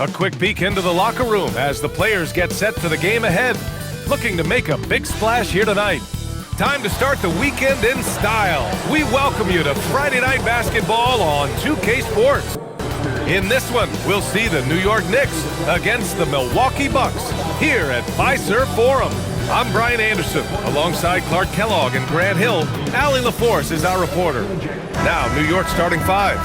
A quick peek into the locker room as the players get set for the game ahead, looking to make a big splash here tonight. Time to start the weekend in style. We welcome you to Friday Night Basketball on 2K Sports. In this one, we'll see the New York Knicks against the Milwaukee Bucks here at Fiserv Forum. I'm Brian Anderson, alongside Clark Kellogg and Grant Hill. Allie LaForce is our reporter. Now, New York starting five.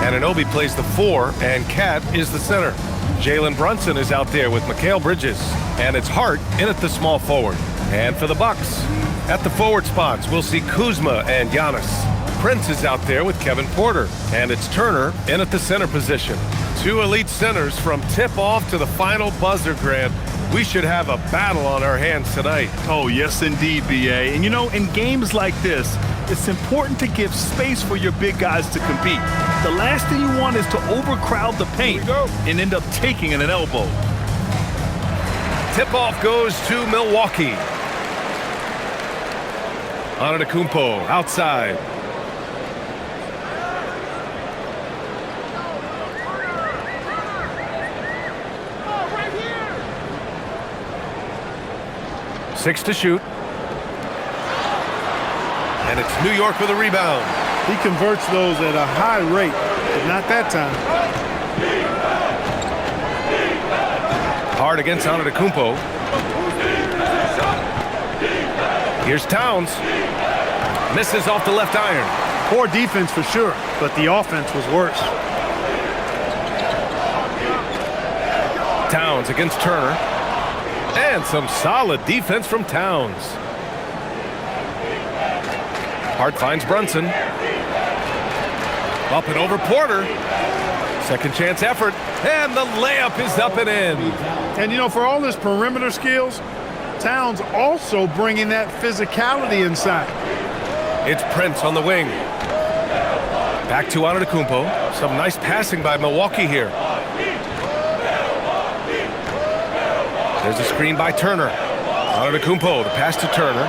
Anunoby plays the 4, and Cat is the center. Jalen Brunson is out there with Mikal Bridges, and it's Hart in at the small forward. And for the Bucks, at the forward spots, we'll see Kuzma and Giannis. Prince is out there with Kevin Porter, and it's Turner in at the center position. Two elite centers from tip-off to the final buzzer, Grant. We should have a battle on our hands tonight. Oh, yes, indeed, B.A. And, you know, in games like this, it's important to give space for your big guys to compete. The last thing you want is to overcrowd the paint and end up taking an elbow. Tip-off goes to Milwaukee. Antetokounmpo outside. Six to shoot. And it's New York with a rebound. He converts those at a high rate, but not that time. Hard against Antetokounmpo. Here's Towns. Misses off the left iron. Poor defense for sure, but the offense was worse. Towns against Turner. And some solid defense from Towns. Hart finds Brunson. Up and over Porter. Second chance effort. And the layup is up and in. And, you know, for all his perimeter skills, Towns also bringing that physicality inside. It's Prince on the wing. Back to Antetokounmpo. Some nice passing by Milwaukee here. There's a screen by Turner. Antetokounmpo, the pass to Turner.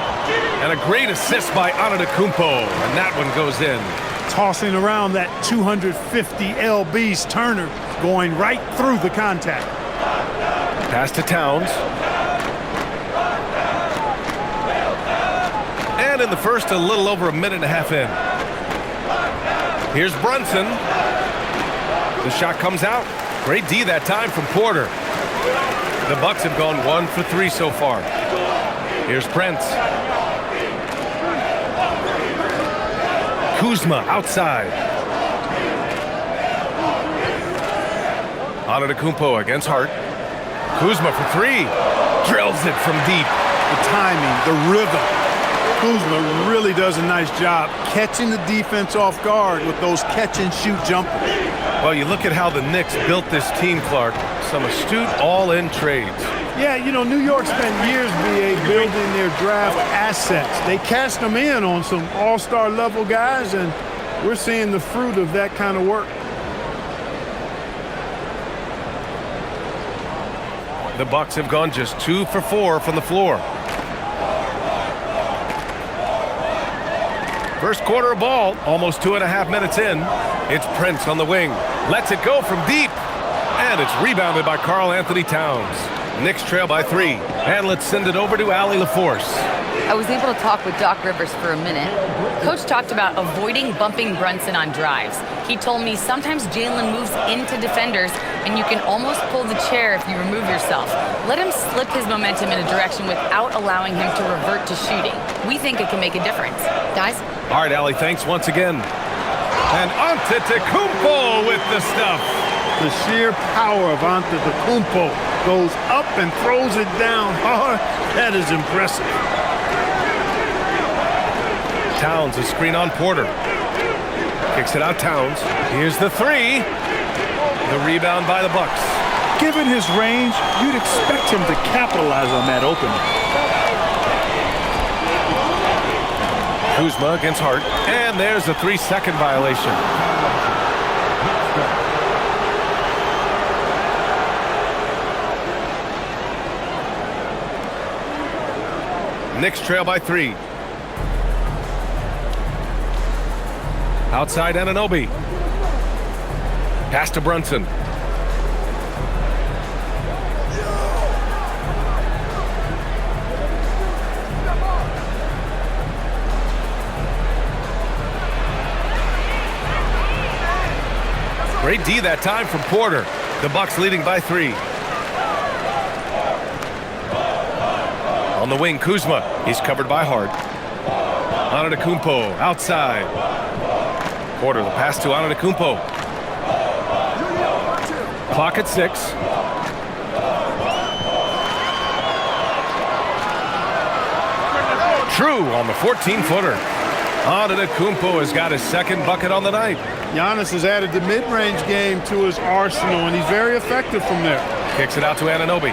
And a great assist by Antetokounmpo. And that one goes in. Tossing around that 250 lbs, Turner going right through the contact. Pass to Towns. And in the first, a little over a minute and a half in. Here's Brunson. The shot comes out. Great D that time from Porter. The Bucks have gone 1 for 3 so far. Here's Prince. Kuzma outside. Antetokounmpo against Hart. Kuzma for 3. Drills it from deep. The timing, the rhythm. Kuzma really does a nice job catching the defense off guard with those catch-and-shoot jumpers. Well, you look at how the Knicks built this team, Clark. Some astute all-in trades. Yeah, you know, New York spent years, B.A., building their draft assets. They cashed them in on some all-star level guys, and we're seeing the fruit of that kind of work. The Bucks have gone just 2 for 4 from the floor. First quarter of ball, almost 2.5 minutes in. It's Prince on the wing. Lets it go from deep. And it's rebounded by Karl Anthony Towns. Knicks trail by 3. And let's send it over to Allie LaForce. I was able to talk with Doc Rivers for a minute. Coach talked about avoiding bumping Brunson on drives. He told me sometimes Jalen moves into defenders and you can almost pull the chair if you remove yourself. Let him slip his momentum in a direction without allowing him to revert to shooting. We think it can make a difference. Guys? All right, Allie, thanks once again. And Antetokounmpo with the stuff. The sheer power of Antetokounmpo goes up and throws it down hard. That is impressive. Towns, a screen on Porter. Kicks it out, Towns. Here's the 3. The rebound by the Bucks. Given his range, you'd expect him to capitalize on that opening. Kuzma against Hart. And there's a 3-second violation. Knicks trail by 3. Outside Anunoby. Pass to Brunson. Great D that time from Porter. The Bucks leading by 3. On the wing, Kuzma. He's covered by Hart. Antetokounmpo outside. Porter, the pass to Antetokounmpo. Clock at 6. True on the 14-footer. Antetokounmpo has got his second bucket on the night. Giannis has added the mid-range game to his arsenal, and he's very effective from there. Kicks it out to Anunoby.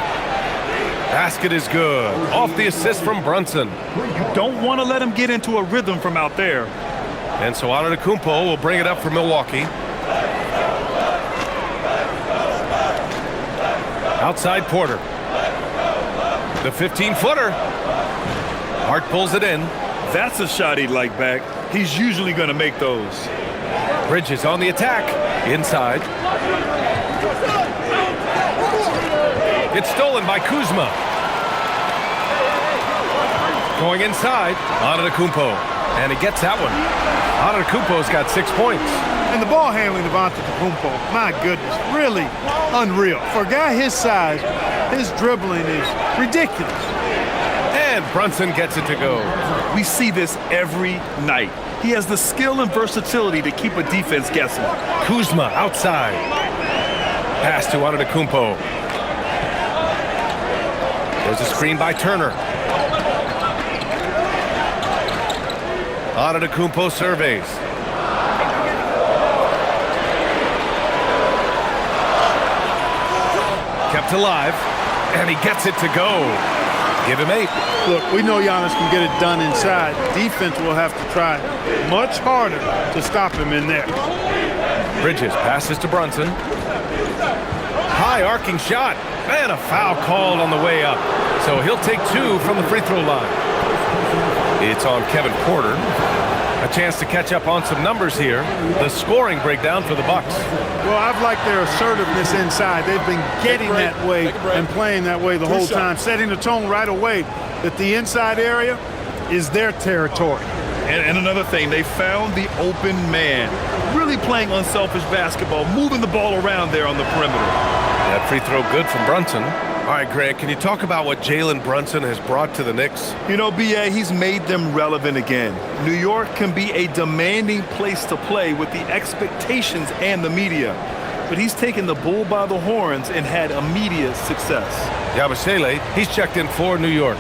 Basket is good. Off the assist from Brunson. You don't want to let him get into a rhythm from out there. And so Antetokounmpo will bring it up for Milwaukee. Outside Porter. The 15-footer. Hart pulls it in. That's a shot he'd like back. He's usually going to make those. Bridges on the attack. Inside. It's stolen by Kuzma. Going inside. Antetokounmpo. And he gets that one. Antetokounmpo's got 6 points. And the ball handling of Antetokounmpo, my goodness, really unreal. For a guy his size, his dribbling is ridiculous. And Brunson gets it to go. We see this every night. He has the skill and versatility to keep a defense guessing. Kuzma outside. Pass to Antetokounmpo. There's a screen by Turner. Antetokounmpo surveys. Kept alive, and he gets it to go. Give him 8. Look, we know Giannis can get it done inside. Defense will have to try much harder to stop him in there. Bridges passes to Brunson. High arcing shot, and a foul called on the way up. So he'll take 2 from the free throw line. It's on Kevin Porter. A chance to catch up on some numbers here. The scoring breakdown for the Bucks. Well, I've liked their assertiveness inside. They've been getting that way and playing that way the whole time, setting the tone right away that the inside area is their territory. And another thing, they found the open man. Really playing unselfish basketball, moving the ball around there on the perimeter. That free throw good from Brunson. All right, Grant, can you talk about what Jalen Brunson has brought to the Knicks? You know, B.A., he's made them relevant again. New York can be a demanding place to play with the expectations and the media. But he's taken the bull by the horns and had immediate success. Yabusele, he's checked in for New York.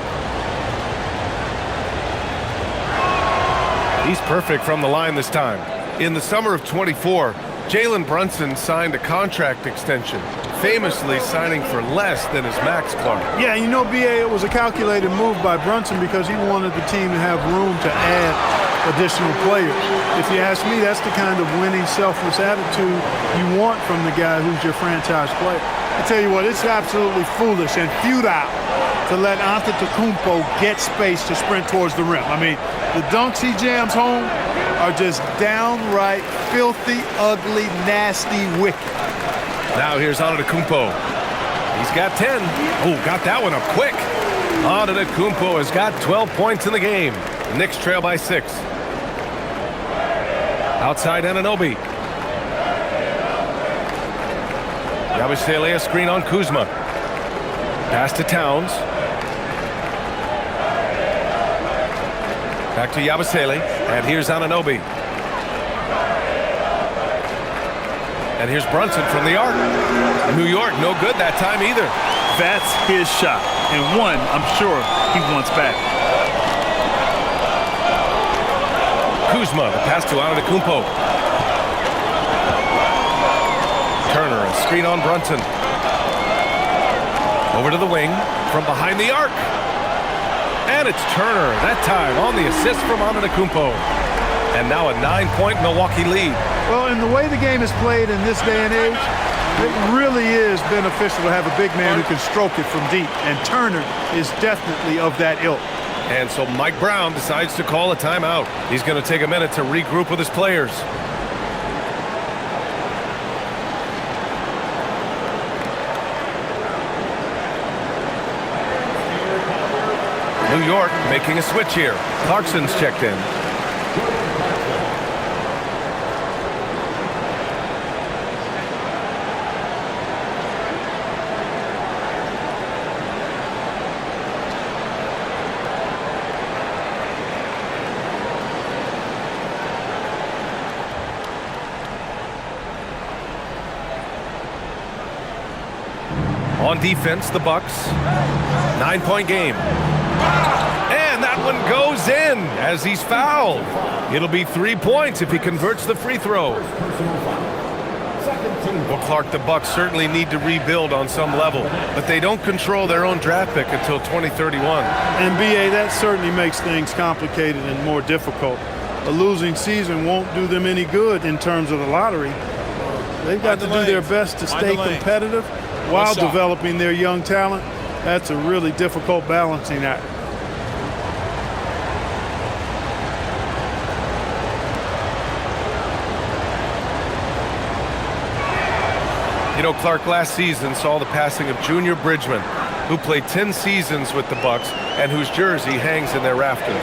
He's perfect from the line this time. In the summer of 24, Jalen Brunson signed a contract extension, famously signing for less than his max, Clark. Yeah, you know, B.A., it was a calculated move by Brunson because he wanted the team to have room to add additional players. If you ask me, that's the kind of winning, selfless attitude you want from the guy who's your franchise player. I tell you what, it's absolutely foolish and futile to let Antetokounmpo get space to sprint towards the rim. I mean, the dunks he jams home are just downright filthy, ugly, nasty, wicked. Now here's Antetokounmpo. He's got 10. Oh, got that one up quick. Antetokounmpo has got 12 points in the game. The Knicks trail by 6. Outside Anunoby. Yabusele, a screen on Kuzma. Pass to Towns. Back to Yabusele, and here's Anunoby. And here's Brunson from the arc. New York, no good that time either. That's his shot, and one I'm sure he wants back. Kuzma, the pass to Antetokounmpo. Turner, a screen on Brunson. Over to the wing, from behind the arc. And it's Turner, that time on the assist from Antetokounmpo. And now a 9-point Milwaukee lead. Well, in the way the game is played in this day and age, it really is beneficial to have a big man who can stroke it from deep. And Turner is definitely of that ilk. And so Mike Brown decides to call a timeout. He's going to take a minute to regroup with his players. New York making a switch here. Clarkson's checked in. On defense, the Bucks. 9-point game. And that one goes in as he's fouled. It'll be 3 points if he converts the free throw. Well, Clark, the Bucks certainly need to rebuild on some level, but they don't control their own draft pick until 2031. And, B.A., that certainly makes things complicated and more difficult. A losing season won't do them any good in terms of the lottery. They've got to do their best to stay competitive while developing their young talent. That's a really difficult balancing act. You know, Clark, last season saw the passing of Junior Bridgman, who played 10 seasons with the Bucks and whose jersey hangs in their rafters.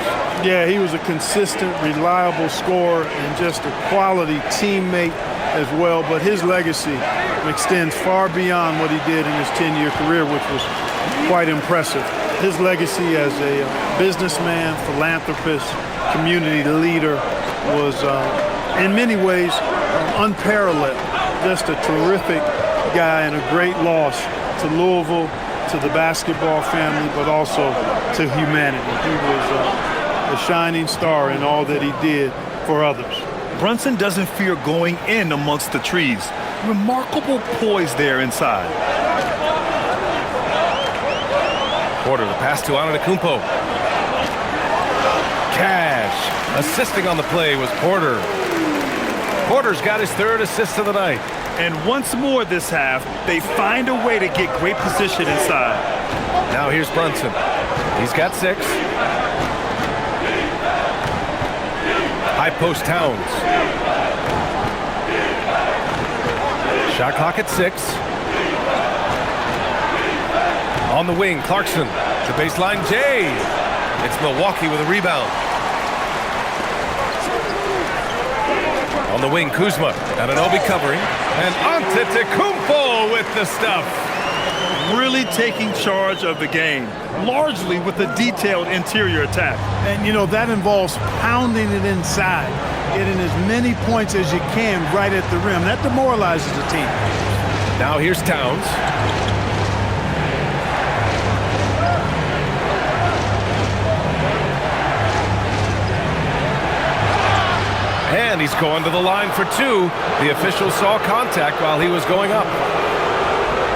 Yeah, he was a consistent, reliable scorer and just a quality teammate as well. But his legacy extends far beyond what he did in his 10-year career, which was quite impressive. His legacy as a businessman, philanthropist, community leader was, in many ways, unparalleled. Just a terrific guy and a great loss to Louisville, to the basketball family, but also to humanity. He was a shining star in all that he did for others. Brunson doesn't fear going in amongst the trees. Remarkable poise there inside. Porter, the pass to Antetokounmpo. Cash. Assisting on the play was Porter. Porter's got his third assist of the night. And once more this half, they find a way to get great position inside. Now here's Brunson. He's got 6. High post Towns. Shot clock at 6. On the wing, Clarkson. The baseline, Jay. It's Milwaukee with a rebound. On the wing, Kuzma. Anunoby covering. And Antetokounmpo with the stuff. Really taking charge of the game, largely with a detailed interior attack. And, you know, that involves pounding it inside, getting as many points as you can right at the rim. That demoralizes the team. Now here's Towns. And he's going to the line for 2. The official saw contact while he was going up.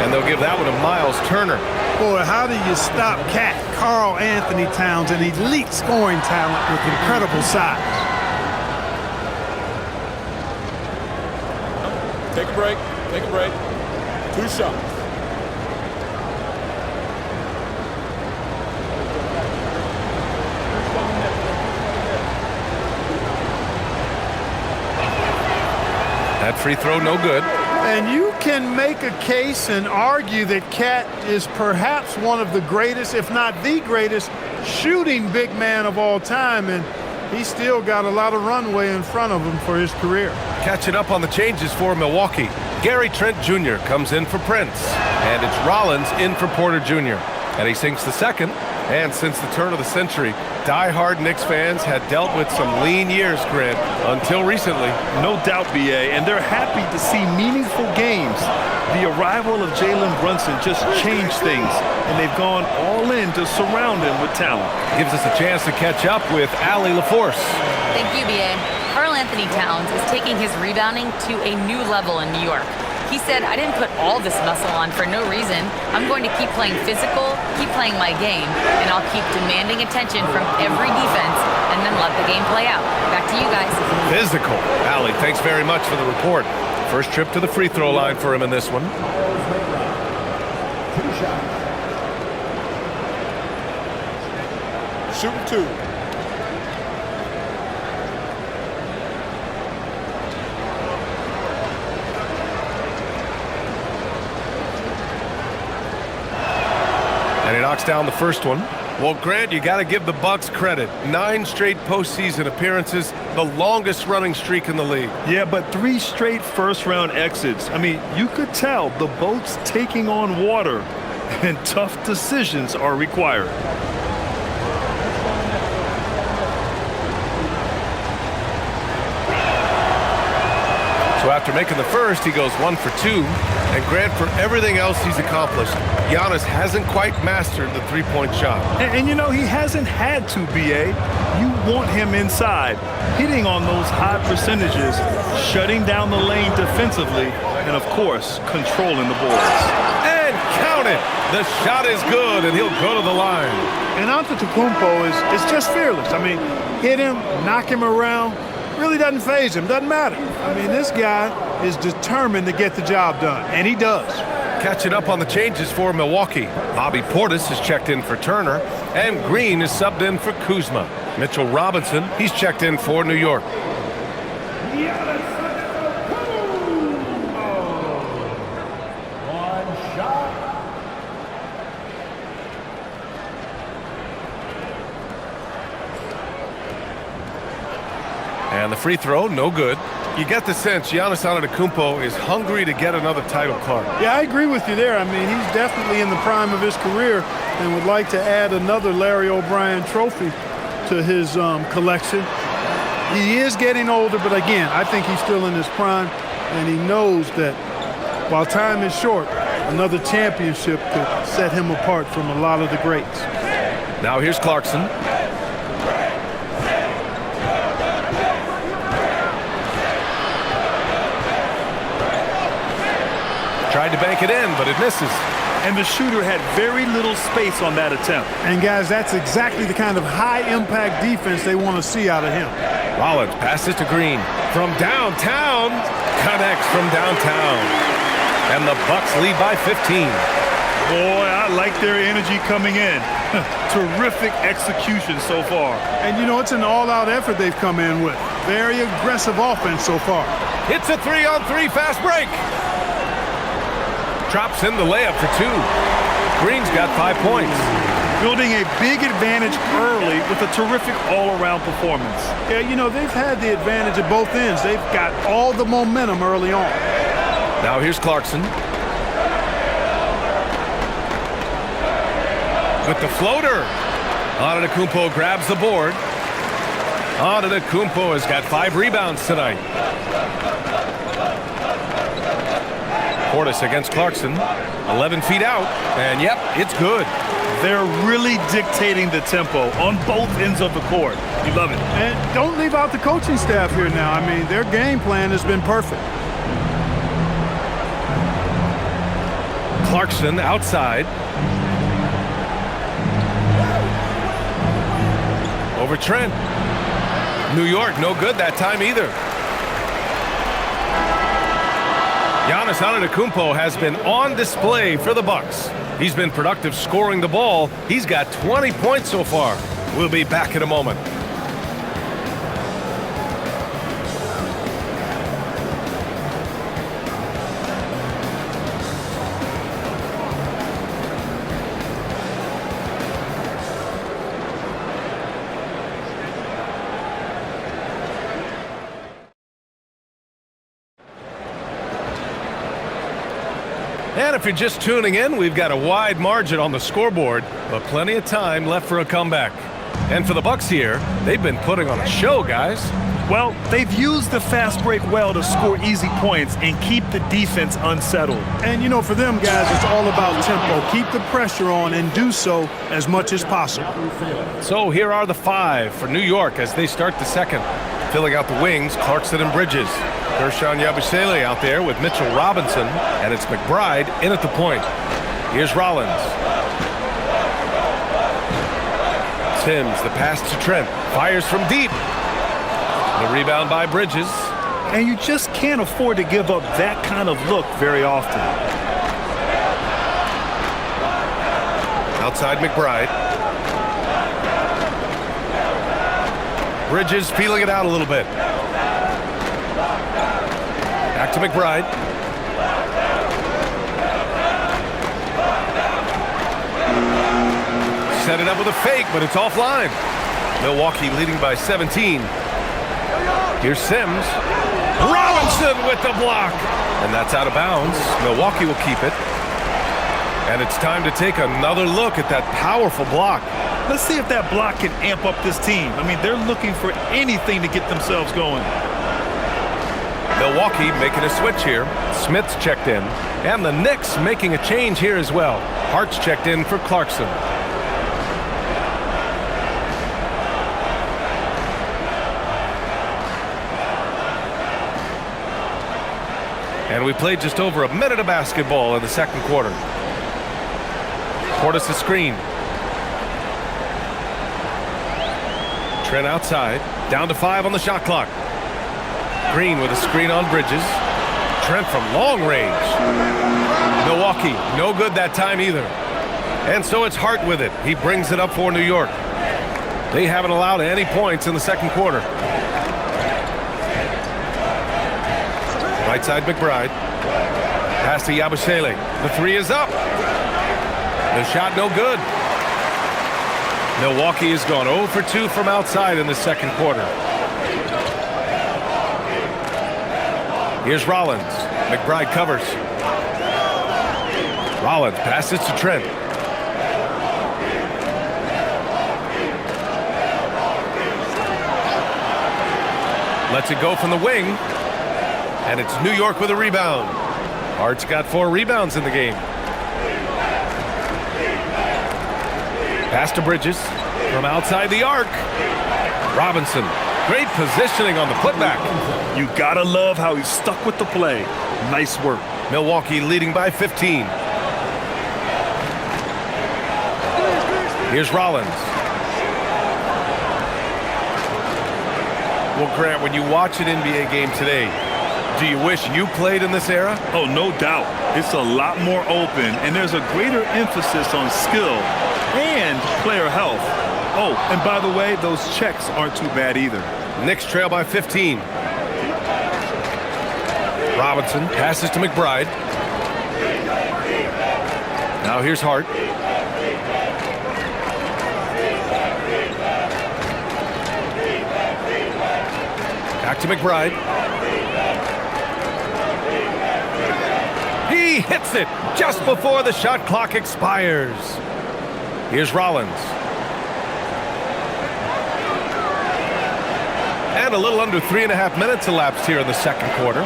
And they'll give that one to Miles Turner. Boy, how do you stop Cat Karl Anthony Towns, an elite scoring talent with incredible size? Take a break. Take a break. 2 shots. That free throw, no good. And you can make a case and argue that Cat is perhaps one of the greatest, if not the greatest, shooting big man of all time. And he's still got a lot of runway in front of him for his career. Catching up on the changes for Milwaukee. Gary Trent Jr. comes in for Prince. And it's Rollins in for Porter Jr. And he sinks the second. And since the turn of the century, die-hard Knicks fans had dealt with some lean years, Grant, until recently. No doubt, B.A., and they're happy to see meaningful games. The arrival of Jalen Brunson just changed things, and they've gone all in to surround him with talent. Gives us a chance to catch up with Allie LaForce. Thank you, B.A. Karl Anthony Towns is taking his rebounding to a new level in New York. He said, I didn't put all this muscle on for no reason. I'm going to keep playing physical, keep playing my game, and I'll keep demanding attention from every defense and then let the game play out. Back to you guys. Physical. Allie, thanks very much for the report. First trip to the free throw line for him in this one. 2 shots. Shooting 2. And he knocks down the first one. Well, Grant, you got to give the Bucks credit. 9 straight postseason appearances, the longest running streak in the league. Yeah, but 3 straight first-round exits. I mean, you could tell the boat's taking on water, and tough decisions are required. So after making the first, he goes 1 for 2. And Grant, for everything else he's accomplished, Giannis hasn't quite mastered the three-point shot. And you know, he hasn't had to, B.A. You want him inside, hitting on those high percentages, shutting down the lane defensively, and, of course, controlling the boards. And count it! The shot is good, and he'll go to the line. And Antetokounmpo is just fearless. I mean, hit him, knock him around, really doesn't faze him, doesn't matter. I mean, this guy is determined to get the job done, and he does. Catching up on the changes for Milwaukee. Bobby Portis is checked in for Turner, and Green is subbed in for Kuzma. Mitchell Robinson, he's checked in for New York. And the free throw, no good. You get the sense Giannis Antetokounmpo is hungry to get another title card. Yeah, I agree with you there. I mean, he's definitely in the prime of his career and would like to add another Larry O'Brien trophy to his collection. He is getting older, but again, I think he's still in his prime, and he knows that while time is short, another championship could set him apart from a lot of the greats. Now here's Clarkson. Tried to bank it in, but it misses. And the shooter had very little space on that attempt. And guys, that's exactly the kind of high-impact defense they want to see out of him. Rollins passes to Green. From downtown, connects from downtown. And the Bucks lead by 15. Boy, I like their energy coming in. Terrific execution so far. And, you know, it's an all-out effort they've come in with. Very aggressive offense so far. Hits a 3-on-3 fast break. Drops in the layup for two. Green's got 5 points. Building a big advantage early with a terrific all-around performance. Yeah, you know, they've had the advantage at both ends. They've got all the momentum early on. Now here's Clarkson. With the floater. Antetokounmpo grabs the board. Antetokounmpo has got 5 rebounds tonight. Portis against Clarkson. 11 feet out. And yep, it's good. They're really dictating the tempo on both ends of the court. You love it. And don't leave out the coaching staff here now. I mean, their game plan has been perfect. Clarkson outside. Over Trent. New York, no good that time either. Giannis Antetokounmpo has been on display for the Bucks. He's been productive scoring the ball. He's got 20 points so far. We'll be back in a moment. And if you're just tuning in, we've got a wide margin on the scoreboard, but plenty of time left for a comeback. And for the Bucks here, they've been putting on a show, guys. Well, they've used the fast break well to score easy points and keep the defense unsettled. And, you know, for them, guys, it's all about tempo. Keep the pressure on and do so as much as possible. So here are the 5 for New York as they start the second. Filling out the wings, Clarkson and Bridges. Gershon Yabusele out there with Mitchell Robinson, and it's McBride in at the point. Here's Rollins. Sims, the pass to Trent. Fires from deep. The rebound by Bridges. And you just can't afford to give up that kind of look very often. Outside McBride. Bridges feeling it out a little bit. Back to McBride. Set it up with a fake, but it's offline. Milwaukee leading by 17. Here's Sims. Robinson with the block. And that's out of bounds. Milwaukee will keep it. And it's time to take another look at that powerful block. Let's see if that block can amp up this team. I mean, they're looking for anything to get themselves going. Milwaukee making a switch here. Smith's checked in, and the Knicks making a change here as well. Hart's checked in for Clarkson. And we played just over a minute of basketball in the second quarter. Portis a screen. Trent outside. Down to 5 on the shot clock. Green with a screen on Bridges. Trent from long range. Milwaukee, no good that time either. And so it's Hart with it. He brings it up for New York. They haven't allowed any points in the second quarter. Right side McBride. Pass to Yabusele. The three is up. The shot no good. Milwaukee has gone 0 for 2 from outside in the second quarter. Here's Rollins. McBride covers. Rollins passes to Trent. Lets it go from the wing. And it's New York with a rebound. Hart's got 4 rebounds in the game. Pass to Bridges from outside the arc. Robinson, great positioning on the putback. You gotta love how he stuck with the play. Nice work. Milwaukee leading by 15. Here's Rollins. Well, Grant, when you watch an NBA game today, do you wish you played in this era? Oh, no doubt. It's a lot more open, and there's a greater emphasis on skill and player health. Oh, and by the way, those checks aren't too bad either. Knicks trail by 15. Robinson passes to McBride. Now here's Hart. Back to McBride. He hits it just before the shot clock expires. Here's Rollins. And a little under 3.5 minutes elapsed here in the second quarter.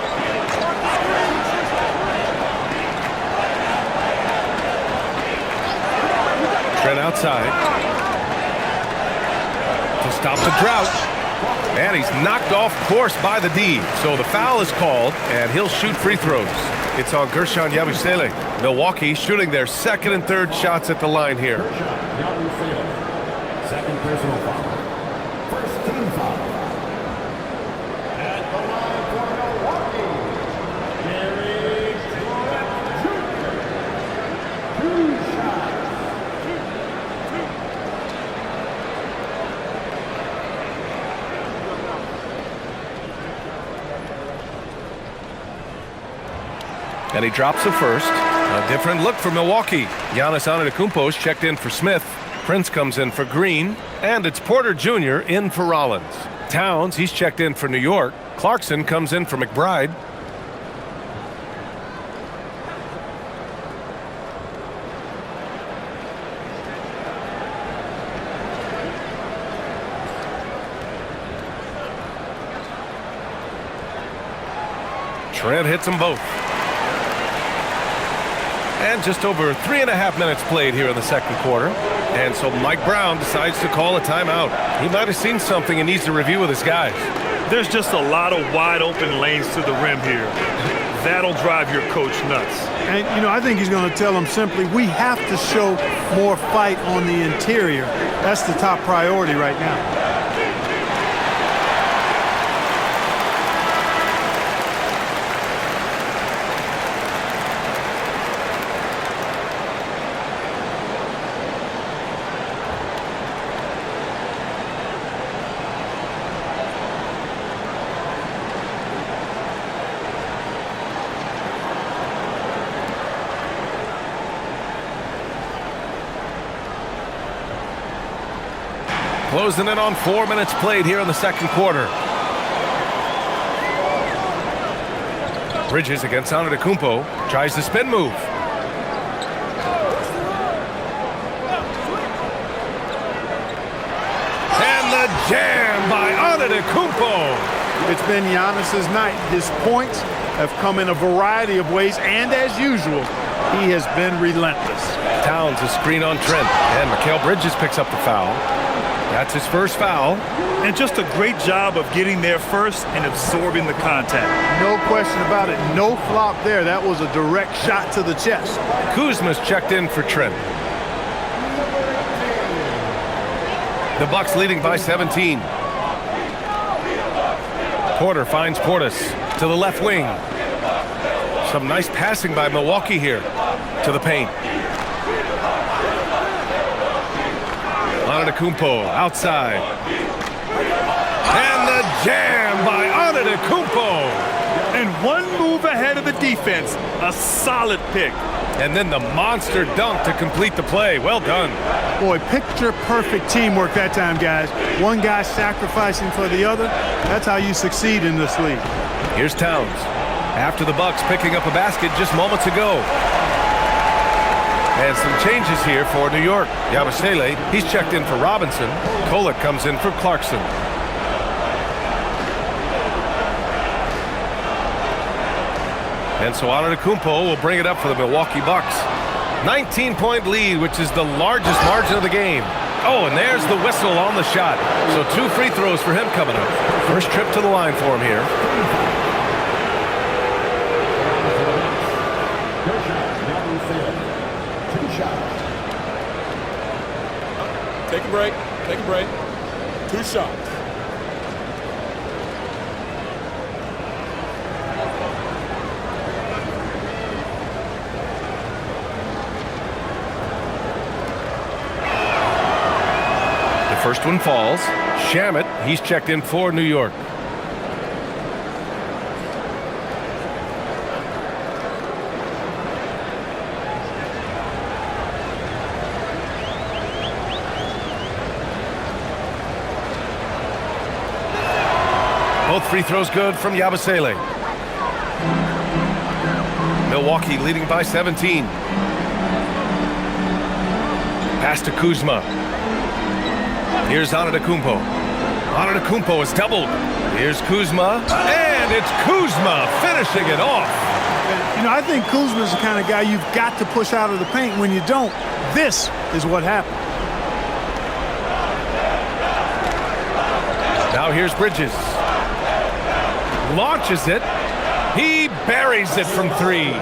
Trent outside. To stop the drought. And he's knocked off course by the D. So the foul is called, and he'll shoot free throws. It's on Guerschon Yabusele. Milwaukee shooting their second and third shots at the line here. Second personal foul. First team foul. At the line for Milwaukee, Gary Trent Jr. 2 shots. And he drops the first. A different look for Milwaukee. Giannis Antetokounmpo's checked in for Smith. Prince comes in for Green. And it's Porter Jr. in for Rollins. Towns, he's checked in for New York. Clarkson comes in for McBride. Trent hits them both. And just over 3.5 minutes played here in the second quarter. And so Mike Brown decides to call a timeout. He might have seen something and needs to review with his guys. There's just a lot of wide open lanes to the rim here. That'll drive your coach nuts. And, you know, I think he's going to tell them simply, we have to show more fight on the interior. That's the top priority right now. Closing in on 4 minutes played here in the second quarter. Bridges against Antetokounmpo. Tries the spin move. And the jam by Antetokounmpo. It's been Giannis's night. His points have come in a variety of ways, and as usual, he has been relentless. Towns a screen on Trent, and Mikal Bridges picks up the foul. That's his first foul. And just a great job of getting there first and absorbing the contact. No question about it. No flop there. That was a direct shot to the chest. Kuzma's checked in for Trent. The Bucks leading by 17. Porter finds Portis to the left wing. Some nice passing by Milwaukee here to the paint. Antetokounmpo outside. And the jam by Antetokounmpo. And one move ahead of the defense. A solid pick. And then the monster dunk to complete the play. Well done. Boy, picture-perfect teamwork that time, guys. One guy sacrificing for the other. That's how you succeed in this league. Here's Towns. After the Bucks picking up a basket just moments ago. And some changes here for New York. Yabusele, he's checked in for Robinson. Kolek comes in for Clarkson. And so Antetokounmpo will bring it up for the Milwaukee Bucks. 19-point lead, which is the largest margin of the game. Oh, and there's the whistle on the shot. So 2 free throws for him coming up. First trip to the line for him here. Take a break. Take a break. 2 shots. The first one falls. Shamet, he's checked in for New York. Both free throws good from Yabusele. Milwaukee leading by 17. Pass to Kuzma. Here's Antetokounmpo. Antetokounmpo is doubled. Here's Kuzma. And it's Kuzma finishing it off. You know, I think Kuzma's the kind of guy you've got to push out of the paint. When you don't, this is what happens. Now here's Bridges. Launches it. He buries it from 3.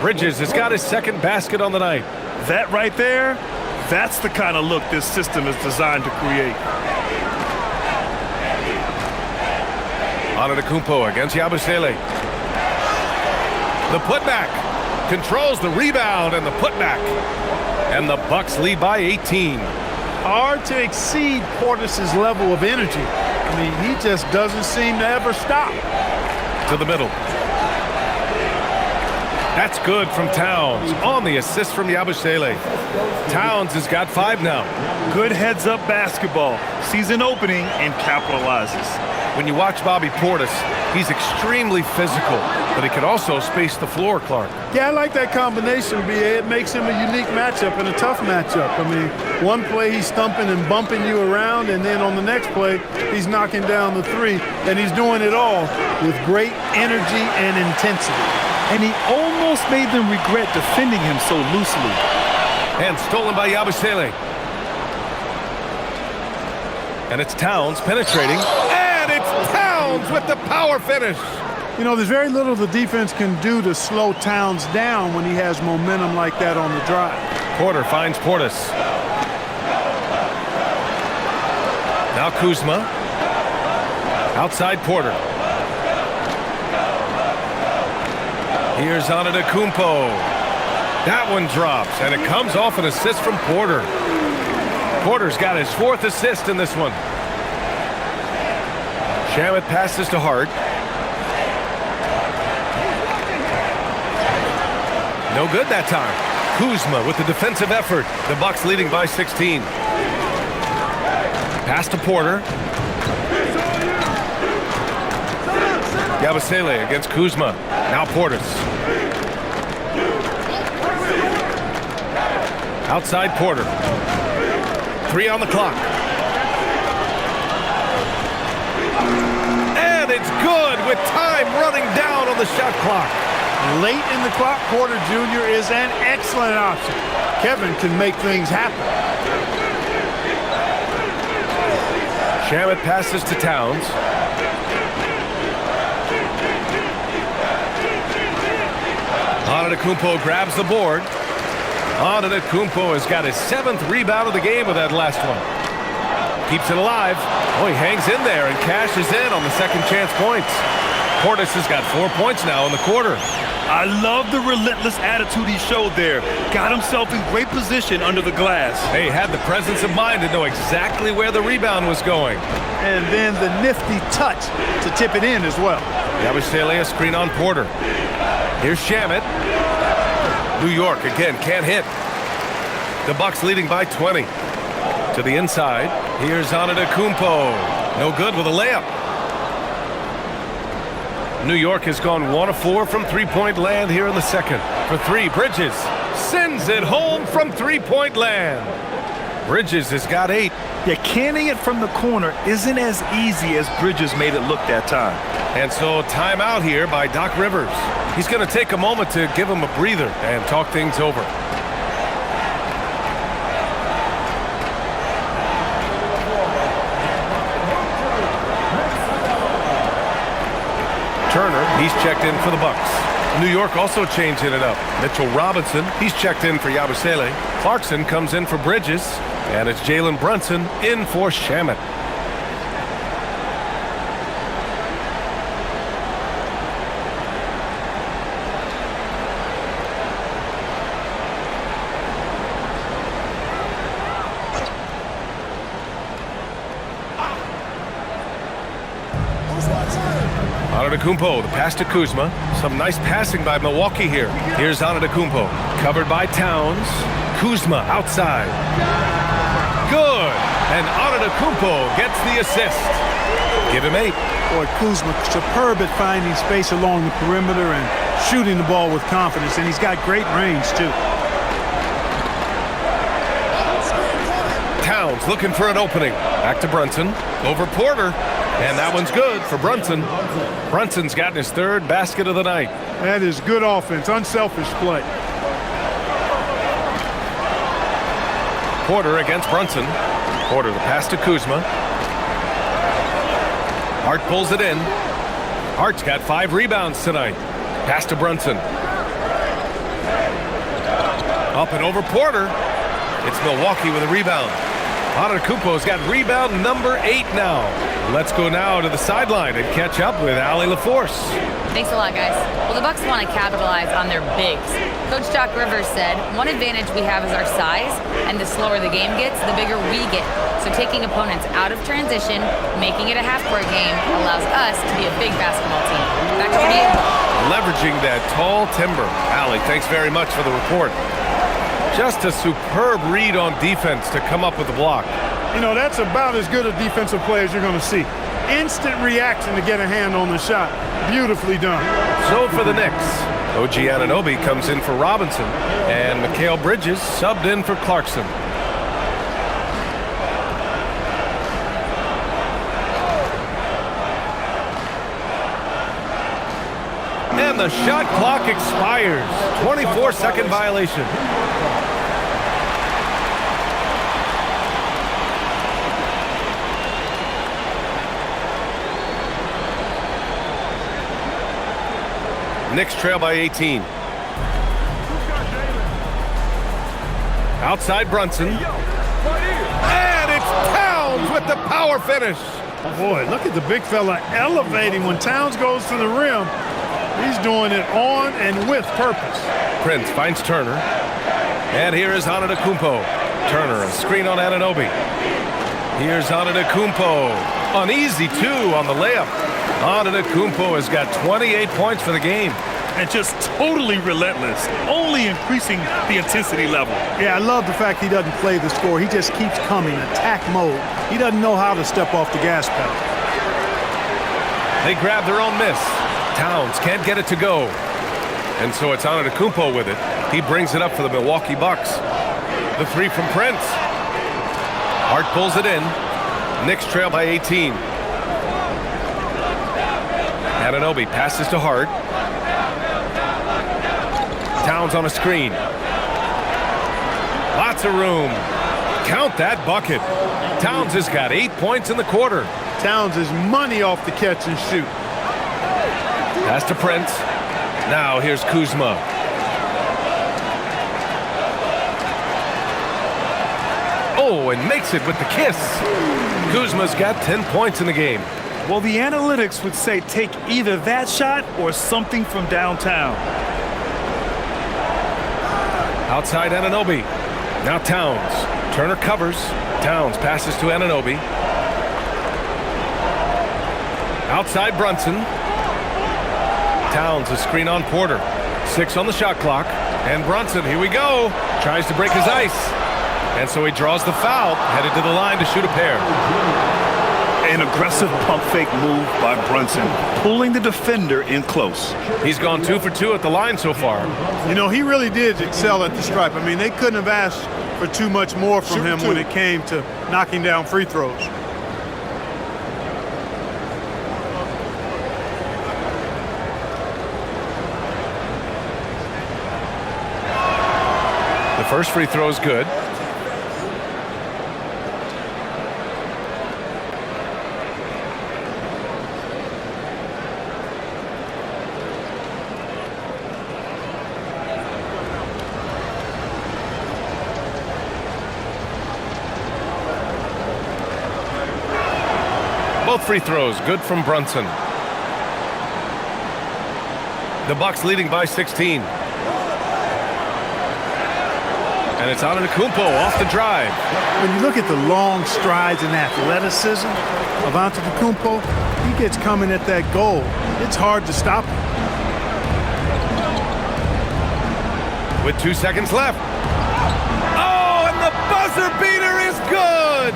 Bridges has got his second basket on the night. That right there, that's the kind of look this system is designed to create. Antetokounmpo against Yabusele. The putback. Controls the rebound and the putback. And the Bucks lead by 18. Hard to exceed Portis' level of energy. I mean, he just doesn't seem to ever stop. To the middle. That's good from Towns on the assist from Yabusele. Towns has got 5 now. Good heads-up basketball. Sees an opening and capitalizes. When you watch Bobby Portis, he's extremely physical, but he can also space the floor, Clark. Yeah, I like that combination, B.A. It makes him a unique matchup and a tough matchup. I mean, one play he's thumping and bumping you around, and then on the next play, he's knocking down the 3, and he's doing it all with great energy and intensity. And he almost made them regret defending him so loosely. And stolen by Yabusele. And it's Towns penetrating. And it's Towns with the power finish. You know, there's very little the defense can do to slow Towns down when he has momentum like that on the drive. Porter finds Portis. Now Kuzma. Outside Porter. Here's Antetokounmpo. That one drops, and it comes off an assist from Porter. Porter's got his 4th assist in this one. Shamet passes to Hart. No good that time. Kuzma with the defensive effort. The Bucks leading by 16. Pass to Porter. Yabusele against Kuzma. Now Portis. Outside Porter. 3 on the clock. And it's good with time running down on the shot clock. Late in the clock, Porter Jr. is an excellent option. Kevin can make things happen. Shamet passes to Towns. Antetokounmpo grabs the board. Antetokounmpo has got his 7th rebound of the game with that last one. Keeps it alive. Oh, he hangs in there and cashes in on the second chance points. Portis has got 4 points now in the quarter. I love the relentless attitude he showed there. Got himself in great position under the glass. He had the presence of mind to know exactly where the rebound was going. And then the nifty touch to tip it in as well. Yabusele a screen on Porter. Here's Shamet. New York again can't hit. The Bucks leading by 20. To the inside. Here's Antetokounmpo. No good with a layup. New York has gone 1 of 4 from three-point land here in the second. For 3, Bridges sends it home from three-point land. Bridges has got 8. Yeah, canning it from the corner isn't as easy as Bridges made it look that time. And so timeout here by Doc Rivers. He's going to take a moment to give him a breather and talk things over. Turner, he's checked in for the Bucks. New York also changing it up. Mitchell Robinson, he's checked in for Yabusele. Clarkson comes in for Bridges. And it's Jalen Brunson in for Shamet. Antetokounmpo, the pass to Kuzma. Some nice passing by Milwaukee here. Here's Antetokounmpo, covered by Towns. Kuzma outside. Good. And Antetokounmpo gets the assist. Give him 8. Boy, Kuzma superb at finding space along the perimeter and shooting the ball with confidence, and he's got great range too. Towns looking for an opening. Back to Brunson. Over Porter. And that one's good for Brunson. Brunson's gotten his 3rd basket of the night. That is good offense, unselfish play. Porter against Brunson. Porter the pass to Kuzma. Hart pulls it in. Hart's got 5 rebounds tonight. Pass to Brunson. Up and over Porter. It's Milwaukee with a rebound. Antetokounmpo's got rebound number 8 now. Let's go now to the sideline and catch up with Allie LaForce. Thanks a lot, guys. Well, the Bucks want to capitalize on their bigs. Coach Doc Rivers said, one advantage we have is our size, and the slower the game gets, the bigger we get. So taking opponents out of transition, making it a half-court game, allows us to be a big basketball team. Back to you. Leveraging that tall timber. Allie, thanks very much for the report. Just a superb read on defense to come up with the block. You know, that's about as good a defensive play as you're going to see. Instant reaction to get a hand on the shot. Beautifully done. So for the Knicks, OG Anunoby comes in for Robinson, and Mikal Bridges subbed in for Clarkson. And the shot clock expires. 24-second violation. Knicks trail by 18. Outside Brunson. And it's Towns with the power finish. Boy, look at the big fella elevating when Towns goes to the rim. He's doing it on and with purpose. Prince finds Turner. And here is Antetokounmpo. Turner, a screen on Anunoby. Here's Antetokounmpo. An easy 2 on the layup. Antetokounmpo has got 28 points for the game. And just totally relentless, only increasing the intensity level. Yeah, I love the fact he doesn't play the score. He just keeps coming, attack mode. He doesn't know how to step off the gas pedal. They grab their own miss. Towns can't get it to go. And so it's Antetokounmpo with it. He brings it up for the Milwaukee Bucks. The 3 from Prince. Hart pulls it in. Knicks trail by 18. Anunoby passes to Hart. Towns on a screen. Lots of room. Count that bucket. Towns has got 8 points in the quarter. Towns is money off the catch and shoot. Pass to Prince. Now here's Kuzma. Oh, and makes it with the kiss. Kuzma's got 10 points in the game. Well, the analytics would say take either that shot or something from downtown. Outside Anunoby. Now Towns. Turner covers. Towns passes to Anunoby. Outside Brunson. Towns a screen on Porter. 6 on the shot clock. And Brunson, here we go. Tries to break his ice. And so he draws the foul, headed to the line to shoot a pair. An aggressive pump fake move by Brunson, pulling the defender in close. He's gone 2 for 2 at the line so far. You know, he really did excel at the stripe. I mean, they couldn't have asked for too much more from him when it came to knocking down free throws. The first free throw is good. Both free throws good from Brunson. The Bucks leading by 16. And it's Antetokounmpo off the drive. When you look at the long strides and athleticism of Antetokounmpo, he gets coming at that goal. It's hard to stop him. With 2 seconds left. Oh, and the buzzer beater is good!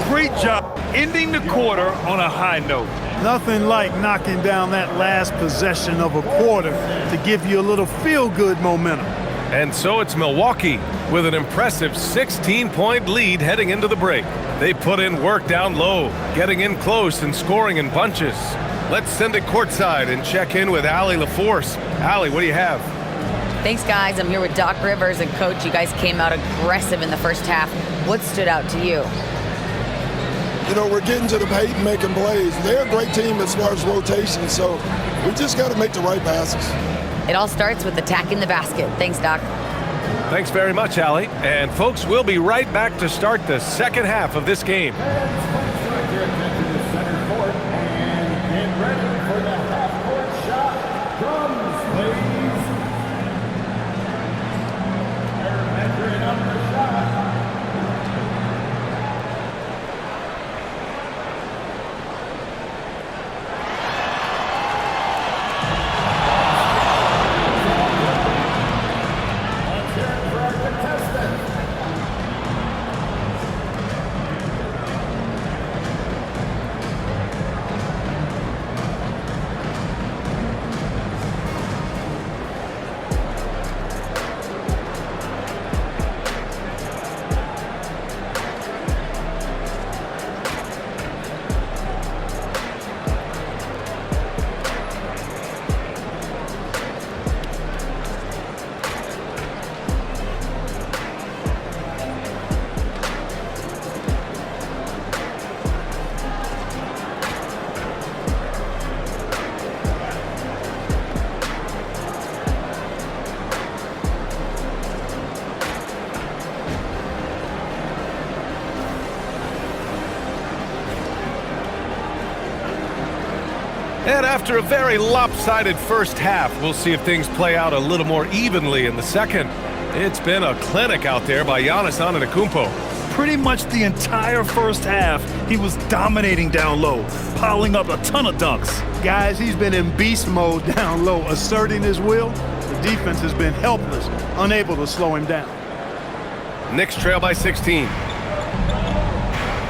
Great job ending the quarter on a high note. Nothing like knocking down that last possession of a quarter to give you a little feel-good momentum. And so it's Milwaukee with an impressive 16-point lead heading into the break. They put in work down low, getting in close and scoring in bunches. Let's send it courtside and check in with Allie LaForce. Allie, what do you have? Thanks, guys. I'm here with Doc Rivers and Coach. You guys came out aggressive in the first half. What stood out to you? You know, we're getting to the paint and making plays. They're a great team as far as rotation, so we just got to make the right passes. It all starts with attacking the basket. Thanks, Doc. Thanks very much, Allie. And folks, we'll be right back to start the second half of this game. Right here to the center court and get ready for the half-court shot. Drums, please. They're entering up the shot. And after a very lopsided first half, we'll see if things play out a little more evenly in the second. It's been a clinic out there by Giannis Antetokounmpo. Pretty much the entire first half, he was dominating down low, piling up a ton of dunks. Guys, he's been in beast mode down low, asserting his will. The defense has been helpless, unable to slow him down. Knicks trail by 16.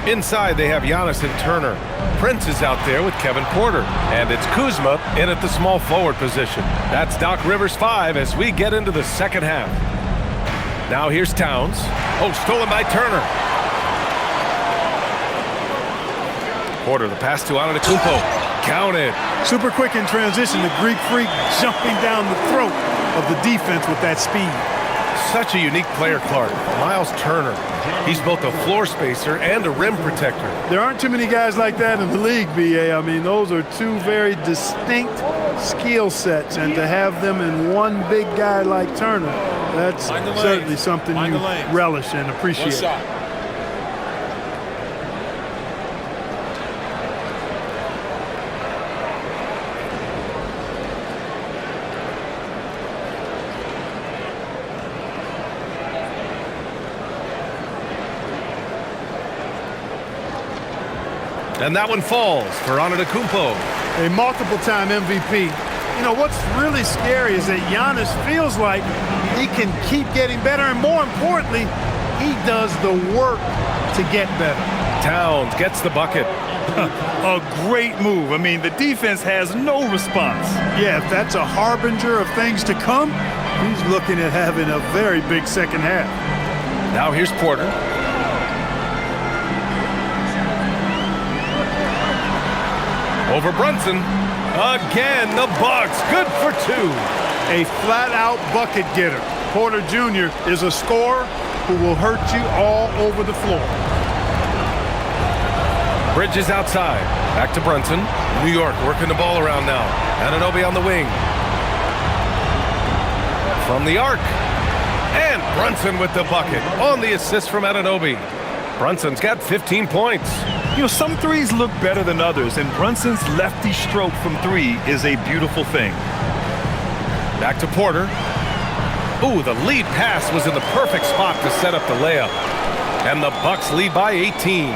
Inside, they have Giannis and Turner. Prince is out there with Kevin Porter. And it's Kuzma in at the small forward position. That's Doc Rivers 5 as we get into the second half. Now here's Towns. Oh, stolen by Turner. Porter, the pass to Antetokounmpo. Counted. Super quick in transition. The Greek Freak jumping down the throat of the defense with that speed. Such a unique player, Clark. Miles Turner. He's both a floor spacer and a rim protector. There aren't too many guys like that in the league, B.A. I mean, those are two very distinct skill sets, and to have them in one big guy like Turner, that's certainly something you relish and appreciate. One shot. And that one falls for Antetokounmpo. A multiple-time MVP. You know, what's really scary is that Giannis feels like he can keep getting better, and more importantly, he does the work to get better. Towns gets the bucket. A great move. I mean, the defense has no response. Yeah, if that's a harbinger of things to come, he's looking at having a very big second half. Now here's Porter. Over Brunson. Again, the Bucks. Good for two. A flat-out bucket getter. Porter Jr. is a scorer who will hurt you all over the floor. Bridges outside. Back to Brunson. New York working the ball around now. Anunoby on the wing. From the arc. And Brunson with the bucket on the assist from Anunoby. Brunson's got 15 points. You know, some threes look better than others, and Brunson's lefty stroke from three is a beautiful thing. Back to Porter. Ooh, the lead pass was in the perfect spot to set up the layup. And the Bucks lead by 18.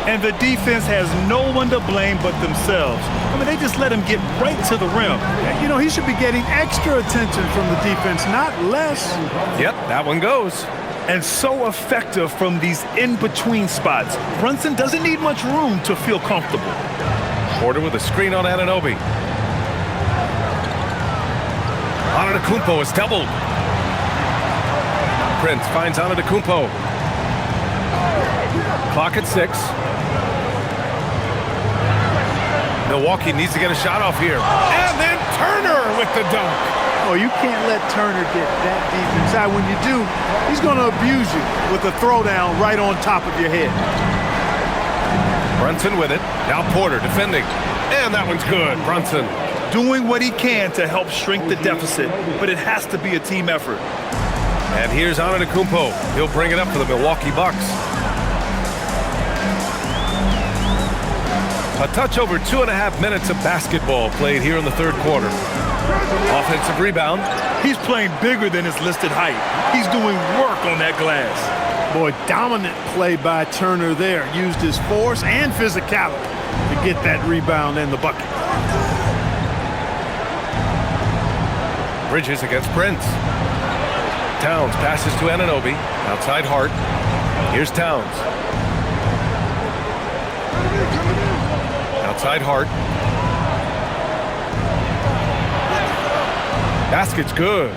And the defense has no one to blame but themselves. I mean, they just let him get right to the rim. You know, he should be getting extra attention from the defense, not less. Yep, that one goes. And so effective from these in-between spots. Brunson doesn't need much room to feel comfortable. Porter with a screen on Anunoby. Antetokounmpo is doubled. Prince finds Antetokounmpo. Clock at 6. Milwaukee needs to get a shot off here. And then Turner with the dunk. Oh, you can't let Turner get that deep inside. When you do, he's going to abuse you with a throwdown right on top of your head. Brunson with it. Now Porter defending. And that one's good. Brunson doing what he can to help shrink the deficit, but it has to be a team effort. And here's Antetokounmpo. He'll bring it up for the Milwaukee Bucks. A touch over 2.5 minutes of basketball played here in the third quarter. Offensive rebound. He's playing bigger than his listed height. He's doing work on that glass. Boy, dominant play by Turner there. Used his force and physicality to get that rebound and the bucket. Bridges against Prince. Towns passes to Anunoby. Outside Hart. Here's Towns. Outside Hart. Basket's good.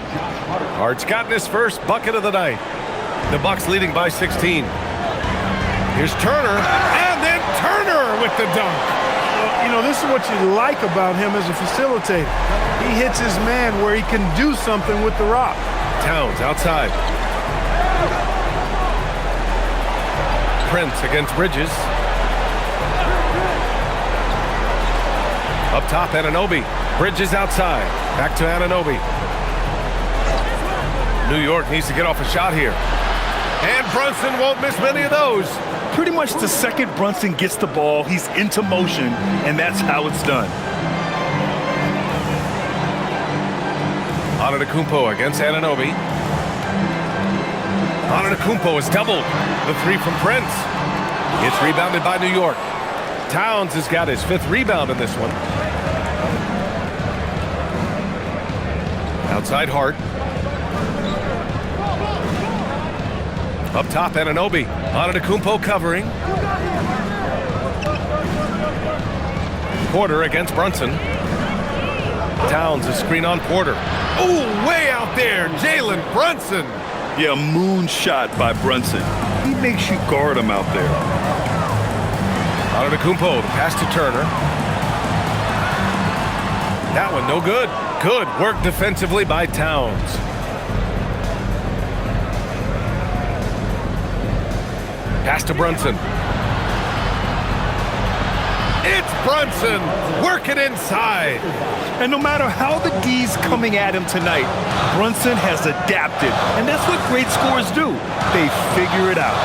Hart's gotten his first bucket of the night. The Bucks leading by 16. Here's Turner, and then Turner with the dunk. Well, you know, this is what you like about him as a facilitator. He hits his man where he can do something with the rock. Towns outside. Prince against Bridges. Up top, Anunoby. Bridges outside. Back to Anunoby. New York needs to get off a shot here. And Brunson won't miss many of those. Pretty much the second Brunson gets the ball, he's into motion, and that's how it's done. Antetokounmpo against Anunoby. Antetokounmpo is doubled. The three from Prince. It's rebounded by New York. Towns has got his 5th rebound in this one. Outside Hart. Up top, Anunoby. Antetokounmpo covering. Porter against Brunson. Towns a screen on Porter. Ooh, way out there, Jalen Brunson. Yeah, moonshot by Brunson. He makes you guard him out there. Antetokounmpo, the pass to Turner. That one no good. Good work defensively by Towns. Pass to Brunson. It's Brunson working inside. And no matter how the D's coming at him tonight, Brunson has adapted. And that's what great scorers do. They figure it out.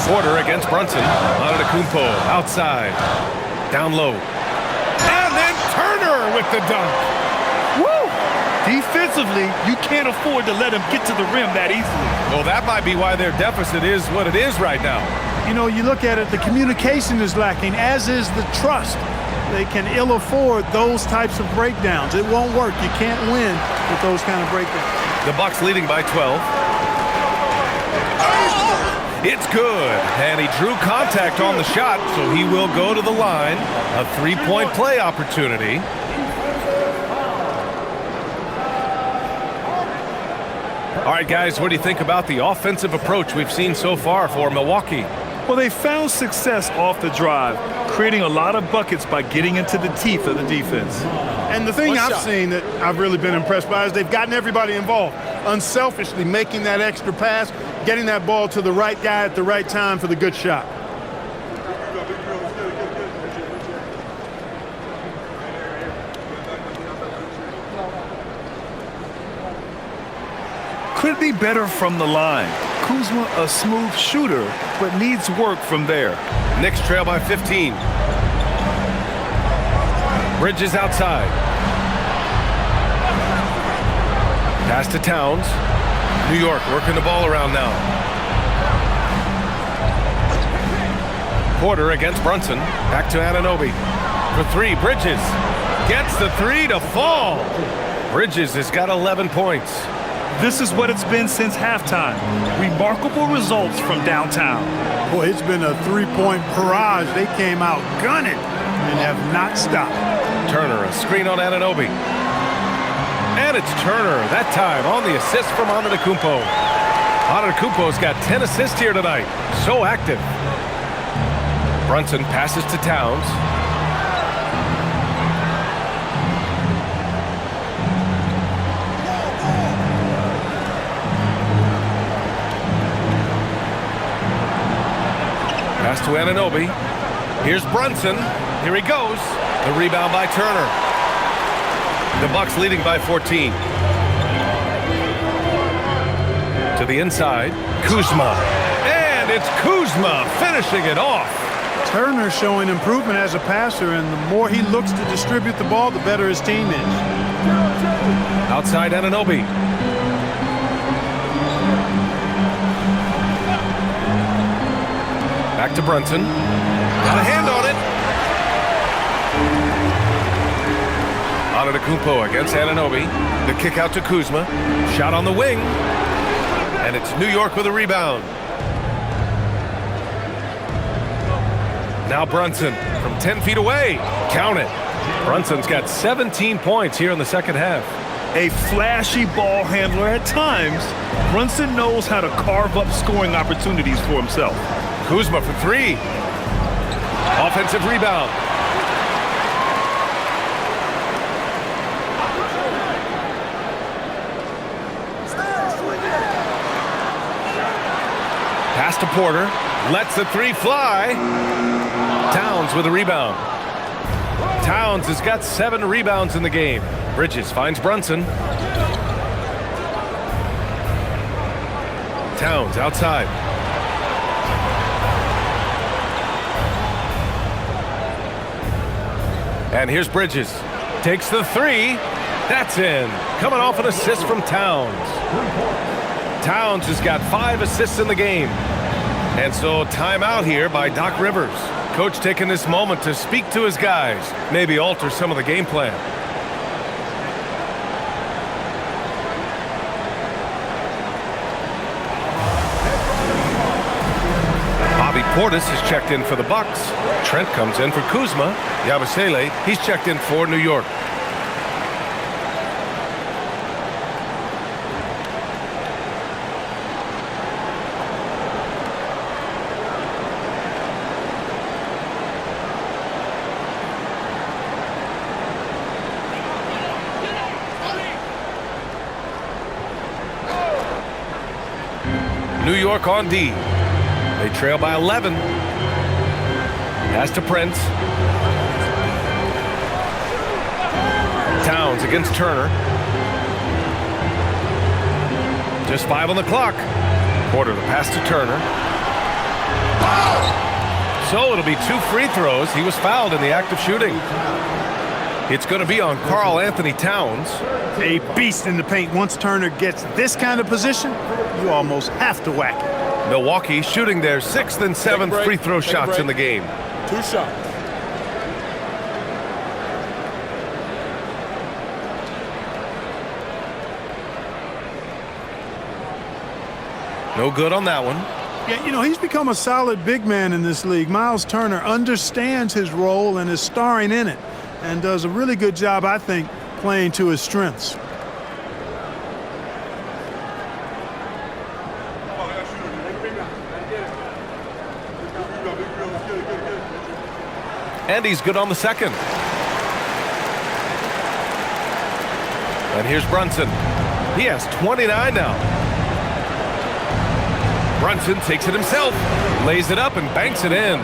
Porter against Brunson. Antetokounmpo outside. Down low. And then Turner with the dunk. Woo! Defensively, you can't afford to let him get to the rim that easily. Well, that might be why their deficit is what it is right now. You know, you look at it, the communication is lacking, as is the trust. They can ill afford those types of breakdowns. It won't work. You can't win with those kind of breakdowns. The Bucks leading by 12. It's good, and he drew contact on the shot, so he will go to the line. A three-point play opportunity. All right, guys, what do you think about the offensive approach we've seen so far for Milwaukee? Well, they found success off the drive, creating a lot of buckets by getting into the teeth of the defense. And the thing I've seen that I've really been impressed by is they've gotten everybody involved, unselfishly making that extra pass, getting that ball to the right guy at the right time for the good shot. Could be better from the line. Kuzma, a smooth shooter, but needs work from there. Knicks trail by 15. Bridges outside. Pass to Towns. New York working the ball around now. Porter against Brunson. Back to Anunoby. For three, Bridges. Gets the three to fall. Bridges has got 11 points. This is what it's been since halftime. Remarkable results from downtown. Boy, it's been a three-point barrage. They came out gunning and have not stopped. Turner, a screen on Anunoby. And it's Turner, that time on the assist from Antetokounmpo. Antetokounmpo's got 10 assists here tonight. So active. Brunson passes to Towns. Pass to Anunoby. Here's Brunson. Here he goes. The rebound by Turner. The Bucks leading by 14. To the inside. Kuzma. And it's Kuzma finishing it off. Turner showing improvement as a passer, and the more he looks to distribute the ball, the better his team is. Outside Anunoby. Back to Brunson. Got a hand on it. Antetokounmpo against Anunoby. The kick out to Kuzma. Shot on the wing. And it's New York with a rebound. Now Brunson from 10 feet away. Count it. Brunson's got 17 points here in the second half. A flashy ball handler at times, Brunson knows how to carve up scoring opportunities for himself. Kuzma for three. Offensive rebound. Pass to Porter. Lets the three fly. Towns with a rebound. Towns has got 7 rebounds in the game. Bridges finds Brunson. Towns outside. And here's Bridges. Takes the three. That's in. Coming off an assist from Towns. Towns has got 5 assists in the game. And so timeout here by Doc Rivers. Coach taking this moment to speak to his guys. Maybe alter some of the game plan. Bobby Portis has checked in for the Bucks. Trent comes in for Kuzma. Yabusele, he's checked in for New York. New York on D. They trail by 11. Pass to Prince. Towns against Turner. Just 5 on the clock. Porter the pass to Turner. So it'll be 2 free throws. He was fouled in the act of shooting. It's going to be on Karl Anthony Towns. A beast in the paint. Once Turner gets this kind of position, you almost have to whack it. Milwaukee shooting their 6th and 7th free throw shots in the game. 2 shots. No good on that one. Yeah, you know, he's become a solid big man in this league. Miles Turner understands his role and is starring in it, and does a really good job, I think, playing to his strengths. And he's good on the second. And here's Brunson. He has 29 now. Brunson takes it himself, lays it up and banks it in.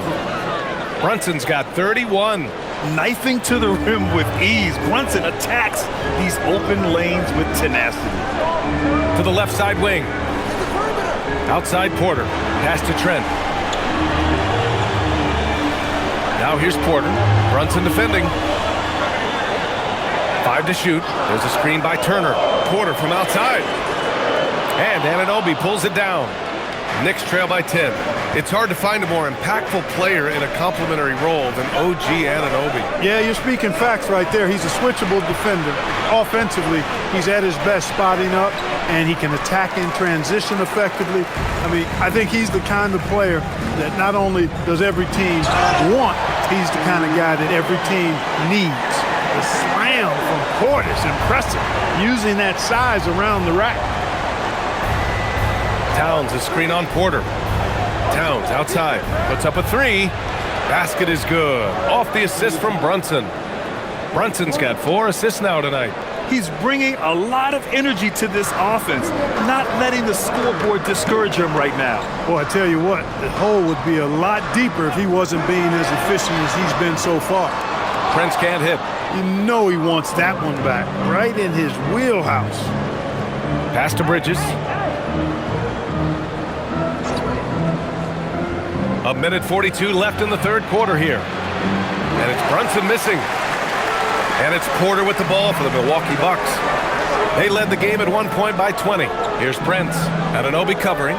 Brunson's got 31. Knifing to the rim with ease. Brunson attacks these open lanes with tenacity. To the left side wing. Outside Porter. Pass to Trent. Now here's Porter. Brunson defending. 5 to shoot. There's a screen by Turner. Porter from outside. And Anunoby pulls it down. Knicks trail by 10. It's hard to find a more impactful player in a complementary role than OG Anunoby. Yeah, you're speaking facts right there. He's a switchable defender. Offensively, he's at his best spotting up, and he can attack in transition effectively. I mean, I think he's the kind of player that not only does every team want, he's the kind of guy that every team needs. The slam from Porter is impressive, using that size around the rack. Towns a screen on Porter. Towns outside, puts up a 3. Basket is good. Off the assist from Brunson. Brunson's got 4 assists now tonight. He's bringing a lot of energy to this offense, not letting the scoreboard discourage him right now. Boy, I tell you what, the hole would be a lot deeper if he wasn't being as efficient as he's been so far. Prince can't hit. You know he wants that one back, right in his wheelhouse. Pass to Bridges. A minute 42 left in the third quarter here. And it's Brunson missing. And it's Porter with the ball for the Milwaukee Bucks. They led the game at one point by 20. Here's Prince. Anunoby covering.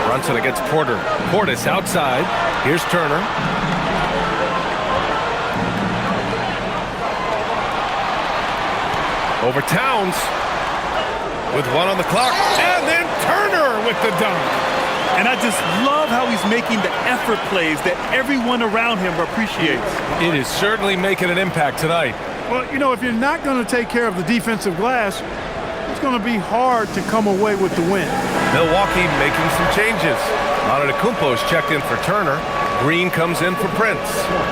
Brunson against Porter. Portis outside. Here's Turner. Over Towns. With 1 on the clock. And then Turner with the dunk. And I just love how he's making the effort plays that everyone around him appreciates. It is certainly making an impact tonight. Well, you know, if you're not going to take care of the defensive glass, it's going to be hard to come away with the win. Milwaukee making some changes. Antetokounmpo's checked in for Turner. Green comes in for Prince.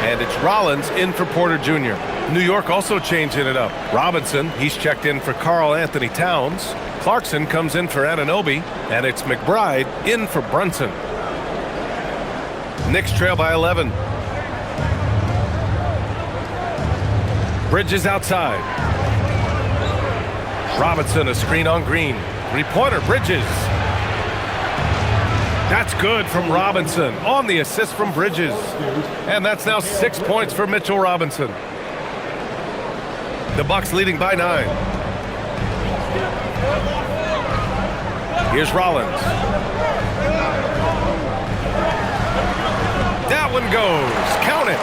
And it's Rollins in for Porter Jr. New York also changing it up. Robinson, he's checked in for Karl Anthony Towns. Clarkson comes in for Anunoby. And it's McBride in for Brunson. Knicks trail by 11. Bridges outside. Robinson, a screen on Green. 3-pointer, Bridges. That's good from Robinson on the assist from Bridges. And that's now 6 points for Mitchell Robinson. The Bucks leading by 9. Here's Rollins. That one goes. Count it.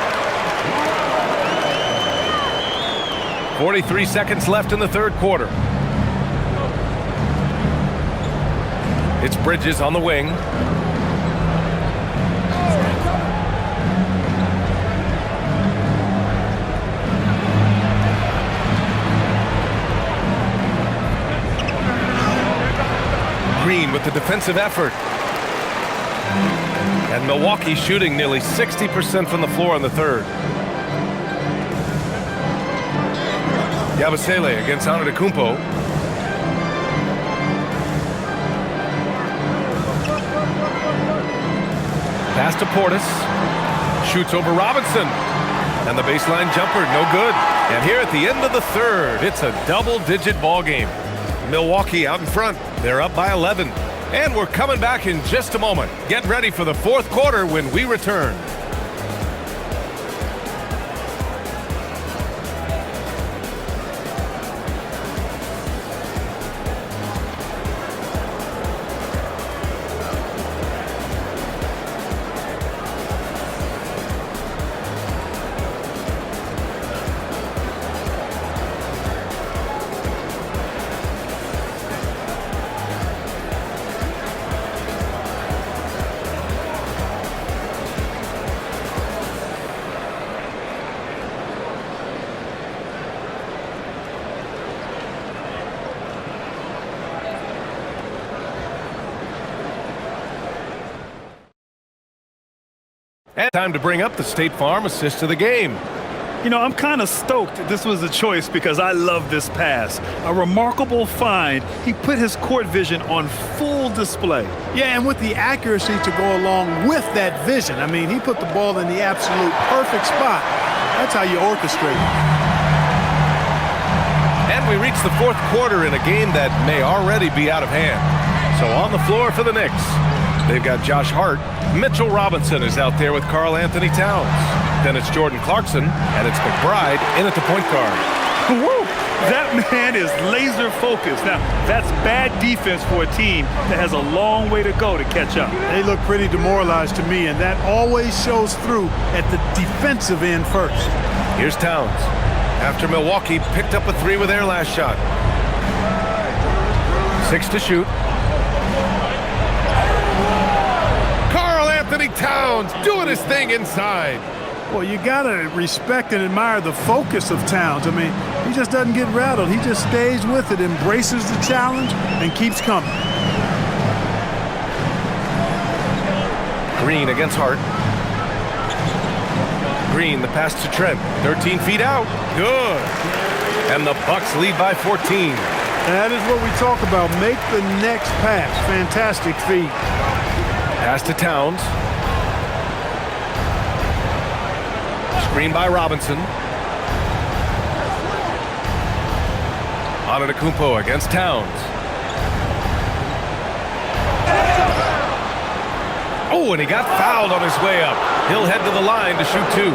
43 seconds left in the third quarter. It's Bridges on the wing. Green with the defensive effort. And Milwaukee shooting nearly 60% from the floor in the third. Yabusele against Antetokounmpo. to Portis. Shoots over Robinson. And the baseline jumper, no good. And here at the end of the third, it's a double-digit ball game. Milwaukee out in front. They're up by 11. And we're coming back in just a moment. Get ready for the fourth quarter when we return. And time to bring up the State Farm assist of the game. You know, I'm kind of stoked this was a choice because I love this pass. A remarkable find. He put his court vision on full display. Yeah, and with the accuracy to go along with that vision. I mean, he put the ball in the absolute perfect spot. That's how you orchestrate it. And we reach the fourth quarter in a game that may already be out of hand. So on the floor for the Knicks, they've got Josh Hart. Mitchell Robinson is out there with Karl Anthony Towns. Then it's Jordan Clarkson, and it's McBride in at the point guard. Woo! That man is laser focused. Now, that's bad defense for a team that has a long way to go to catch up. They look pretty demoralized to me, and that always shows through at the defensive end first. Here's Towns. After Milwaukee picked up a three with their last shot. 6 to shoot. Karl Anthony Towns doing his thing inside. Well, you got to respect and admire the focus of Towns. I mean, he just doesn't get rattled. He just stays with it, embraces the challenge, and keeps coming. Green against Hart. Green, the pass to Trent. 13 feet out. Good. And the Bucks lead by 14. And that is what we talk about. Make the next pass. Fantastic feed. Pass to Towns. Screen by Robinson. Antetokounmpo against Towns. Oh, and he got fouled on his way up. He'll head to the line to shoot 2.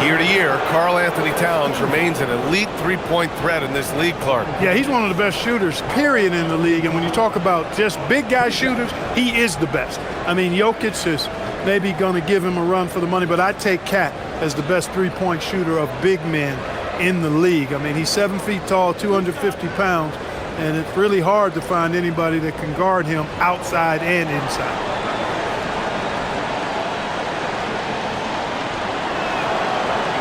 Year to year, Karl Anthony Towns remains an elite three-point threat in this league, Clark. Yeah, he's one of the best shooters, period, in the league. And when you talk about just big guy shooters, he is the best. I mean, Jokic is maybe going to give him a run for the money, but I take Cat as the best three-point shooter of big men in the league. I mean, he's 7 feet tall, 250 pounds, and it's really hard to find anybody that can guard him outside and inside.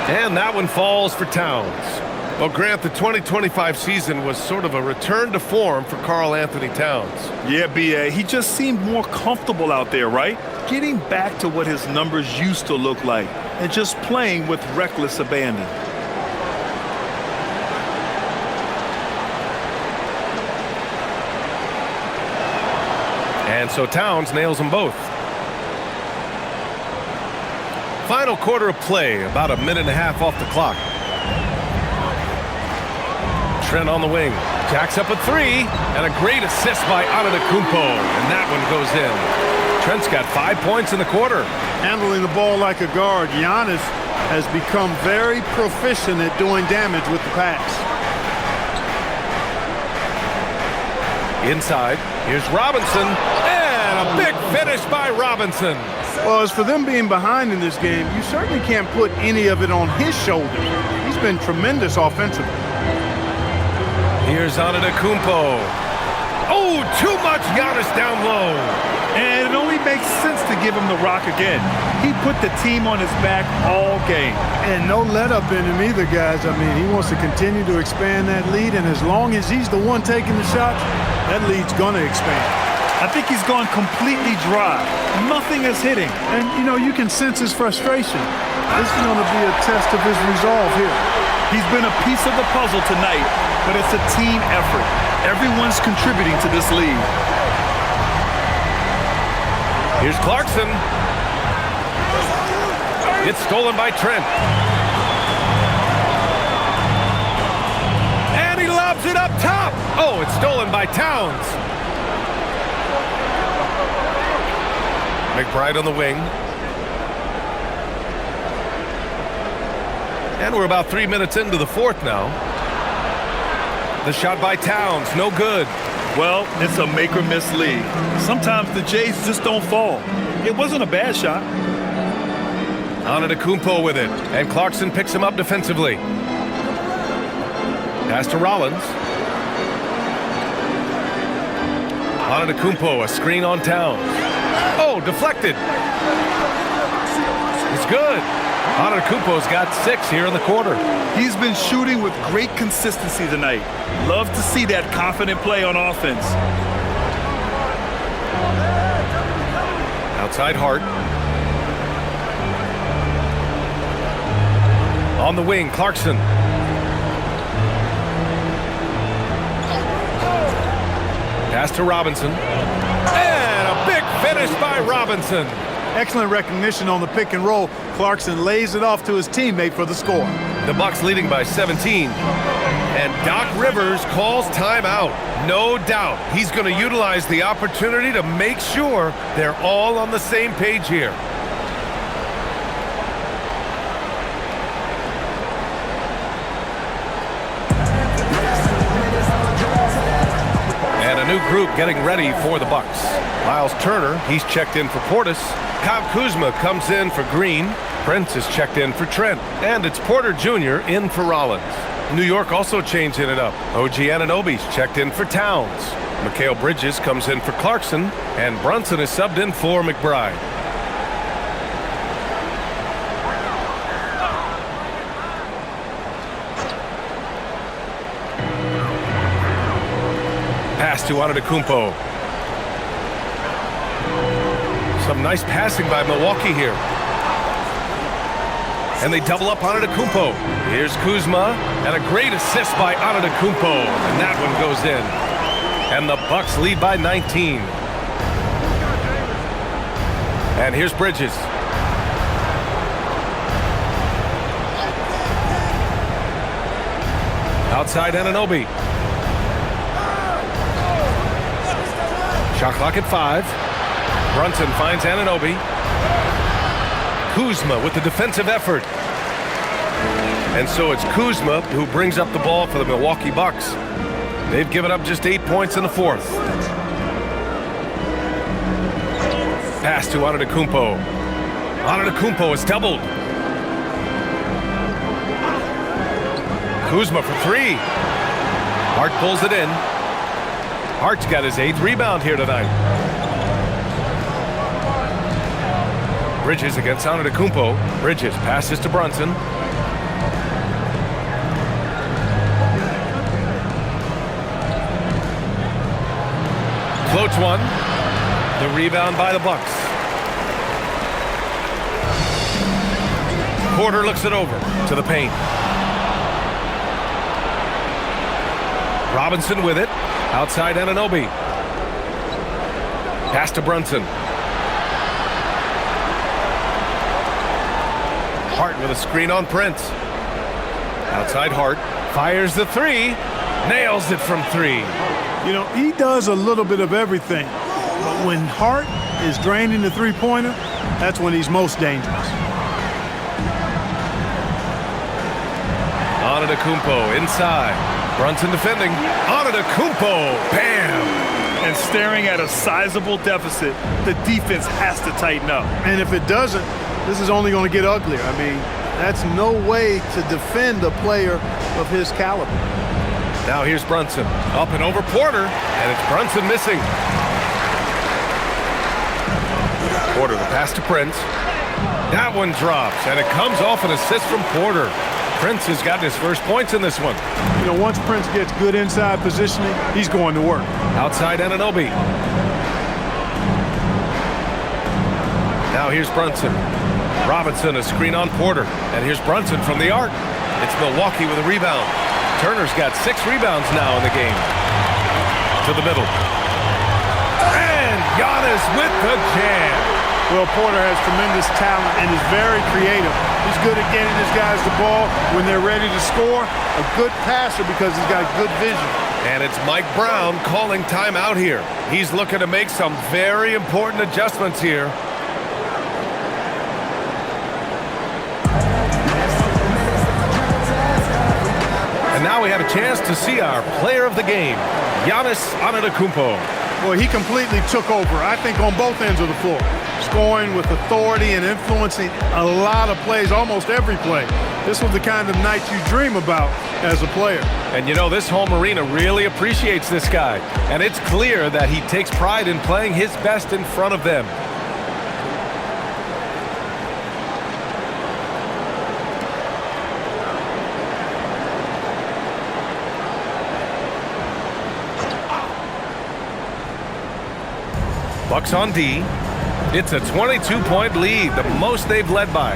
And that one falls for Towns. Well, Grant, the 2025 season was sort of a return to form for Karl Anthony Towns. Yeah, B.A., he just seemed more comfortable out there, right? Getting back to what his numbers used to look like and just playing with reckless abandon. And so Towns nails them both. Final quarter of play, about a minute and a half off the clock. Trent on the wing, jacks up a 3, and a great assist by Antetokounmpo, and that one goes in. Trent's got 5 points in the quarter. Handling the ball like a guard, Giannis has become very proficient at doing damage with the pass. Inside, here's Robinson, and a big finish by Robinson. Well, as for them being behind in this game, you certainly can't put any of it on his shoulders. He's been tremendous offensively. Here's Antetokounmpo. Oh, too much Giannis down low. And it only makes sense to give him the rock again. He put the team on his back all game. And no let up in him either, guys. I mean, he wants to continue to expand that lead, and as long as he's the one taking the shots, that lead's going to expand. I think he's gone completely dry. Nothing is hitting. And, you know, you can sense his frustration. This is going to be a test of his resolve here. He's been a piece of the puzzle tonight, but it's a team effort. Everyone's contributing to this lead. Here's Clarkson. It's stolen by Trent. And he lobs it up top. Oh, it's stolen by Towns. McBride on the wing. And we're about 3 minutes into the fourth now. The shot by Towns, no good. Well, it's a make-or-miss league. Sometimes the Jays just don't fall. It wasn't a bad shot. Antetokounmpo with it, and Clarkson picks him up defensively. Pass to Rollins. Antetokounmpo, a screen on Towns. Oh, deflected. It's good. Antetokounmpo's got 6 here in the quarter. He's been shooting with great consistency tonight. Love to see that confident play on offense. Outside Hart. On the wing, Clarkson. Pass to Robinson. And a big finish by Robinson. Excellent recognition on the pick and roll. Clarkson lays it off to his teammate for the score. The Bucks leading by 17. And Doc Rivers calls timeout. No doubt he's going to utilize the opportunity to make sure they're all on the same page here. And a new group getting ready for the Bucks. Miles Turner, he's checked in for Portis. Kyle Kuzma comes in for Green. Prince is checked in for Trent. And it's Porter Jr. in for Rollins. New York also changing it up. OG Anunoby's checked in for Towns. Mikal Bridges comes in for Clarkson. And Brunson is subbed in for McBride. Pass to Antetokounmpo. Some nice passing by Milwaukee here. And they double up Antetokounmpo. Here's Kuzma, and a great assist by Antetokounmpo. And that one goes in. And the Bucks lead by 19. And here's Bridges. Outside Anunoby. Shot clock at 5. Brunson finds Anunoby. Kuzma with the defensive effort. And so it's Kuzma who brings up the ball for the Milwaukee Bucks. They've given up just 8 points in the fourth. Pass to Antetokounmpo. Antetokounmpo is doubled. Kuzma for 3. Hart pulls it in. Hart's got his 8th rebound here tonight. Bridges against Antetokounmpo. Bridges passes to Brunson. Floats one. The rebound by the Bucks. Porter looks it over to the paint. Robinson with it. Outside Anunoby. Pass to Brunson. Hart with a screen on Prince. Outside Hart. Fires the 3. Nails it from 3. You know, he does a little bit of everything. But when Hart is draining the three-pointer, that's when he's most dangerous. Antetokounmpo inside. Brunson defending. Antetokounmpo. Bam! And staring at a sizable deficit, the defense has to tighten up. And if it doesn't, this is only going to get uglier. I mean, that's no way to defend a player of his caliber. Now here's Brunson. Up and over Porter. And it's Brunson missing. Porter, the pass to Prince. That one drops. And it comes off an assist from Porter. Prince has gotten his first points in this one. You know, once Prince gets good inside positioning, he's going to work. Outside Anunoby. Now here's Brunson. Robinson, a screen on Porter. And here's Brunson from the arc. It's Milwaukee with a rebound. Turner's got 6 rebounds now in the game. To the middle. And Giannis with the jam. Well, Porter has tremendous talent and is very creative. He's good at getting his guys the ball when they're ready to score. A good passer because he's got good vision. And it's Mike Brown calling timeout here. He's looking to make some very important adjustments here. And now we have a chance to see our player of the game, Giannis Antetokounmpo. Well, he completely took over, I think, on both ends of the floor. Scoring with authority and influencing a lot of plays, almost every play. This was the kind of night you dream about as a player. And you know, this home arena really appreciates this guy. And it's clear that he takes pride in playing his best in front of them. Bucks on D. It's a 22-point lead, the most they've led by.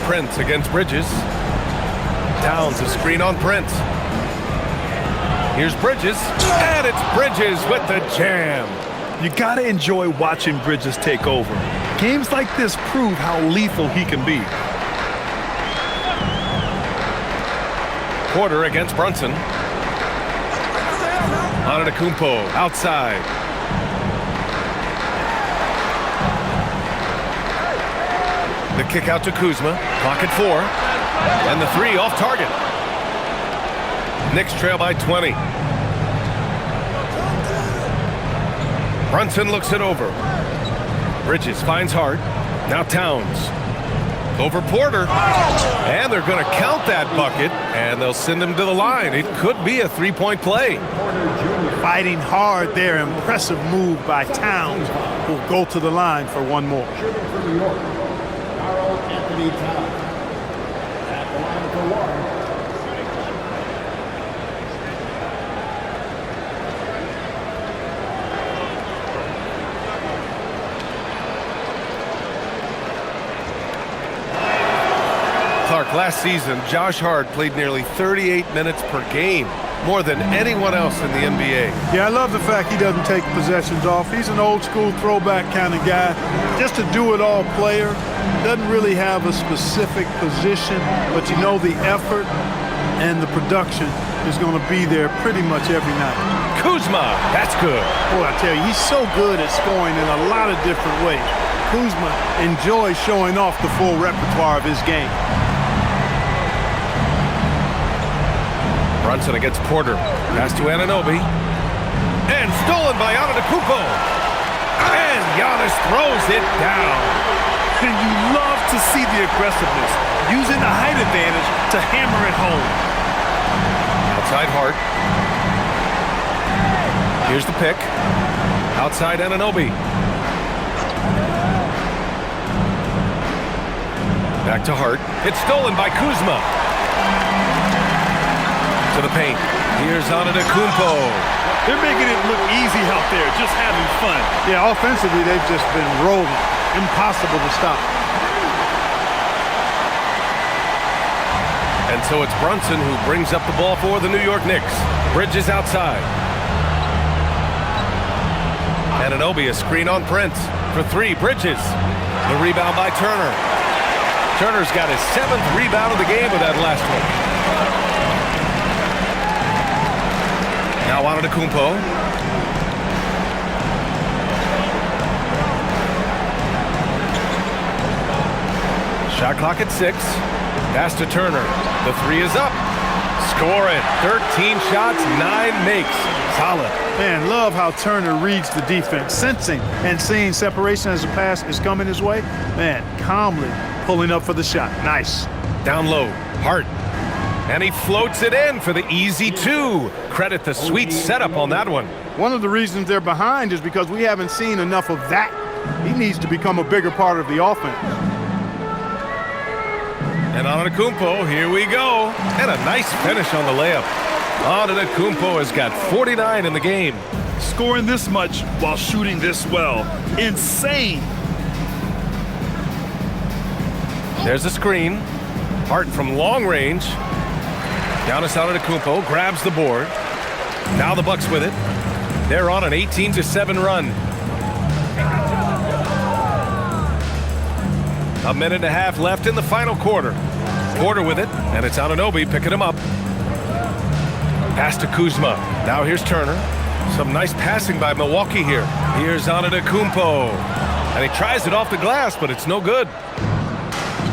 Prince against Bridges. Towns a screen on Prince. Here's Bridges, and it's Bridges with the jam. You gotta enjoy watching Bridges take over. Games like this prove how lethal he can be. Porter against Brunson. Antetokounmpo outside. The kick out to Kuzma. Clock at 4. And the 3 off target. Knicks trail by 20. Brunson looks it over. Bridges finds Hart. Now Towns. Over Porter. And they're going to count that bucket. And they'll send him to the line. It could be a 3-point play. Fighting hard there. Impressive move by Towns, who'll go to the line for one more. Clark, last season, Josh Hart played nearly 38 minutes per game, more than anyone else in the NBA. Yeah, I love the fact he doesn't take possessions off. He's an old-school throwback kind of guy. Just a do-it-all player. Doesn't really have a specific position, but you know the effort and the production is going to be there pretty much every night. Kuzma, that's good. Boy, I tell you, he's so good at scoring in a lot of different ways. Kuzma enjoys showing off the full repertoire of his game. Brunson against Porter. Pass to Anunoby. And stolen by Antetokounmpo. And Giannis throws it down. And you love to see the aggressiveness, using the height advantage to hammer it home. Outside Hart. Here's the pick. Outside Anunoby. Back to Hart. It's stolen by Kuzma. To the paint. Here's Antetokounmpo. They're making it look easy out there, just having fun. Yeah, offensively, they've just been rolling. Impossible to stop. And so it's Brunson who brings up the ball for the New York Knicks. Bridges outside. Anunoby, a screen on Prince. For 3, Bridges. The rebound by Turner. Turner's got his 7th rebound of the game with that last one. Now Antetokounmpo. Shot clock at 6. Pass to Turner. The 3 is up. Score it. 13 shots, 9 makes. Solid. Man, love how Turner reads the defense, sensing and seeing separation as the pass is coming his way. Man, calmly pulling up for the shot. Nice. Down low. Hart. And he floats it in for the easy 2. Credit the sweet setup on that one. One of the reasons they're behind is because we haven't seen enough of that. He needs to become a bigger part of the offense. And Antetokounmpo, here we go. And a nice finish on the layup. Antetokounmpo has got 49 in the game. Scoring this much while shooting this well. Insane. There's a screen. Hart from long range. Giannis Antetokounmpo grabs the board. Now the Bucks with it. They're on an 18-7 run. A minute and a half left in the final quarter. Porter with it, and it's Anunoby picking him up. Pass to Kuzma. Now here's Turner. Some nice passing by Milwaukee here. Here's Antetokounmpo. And he tries it off the glass, but it's no good.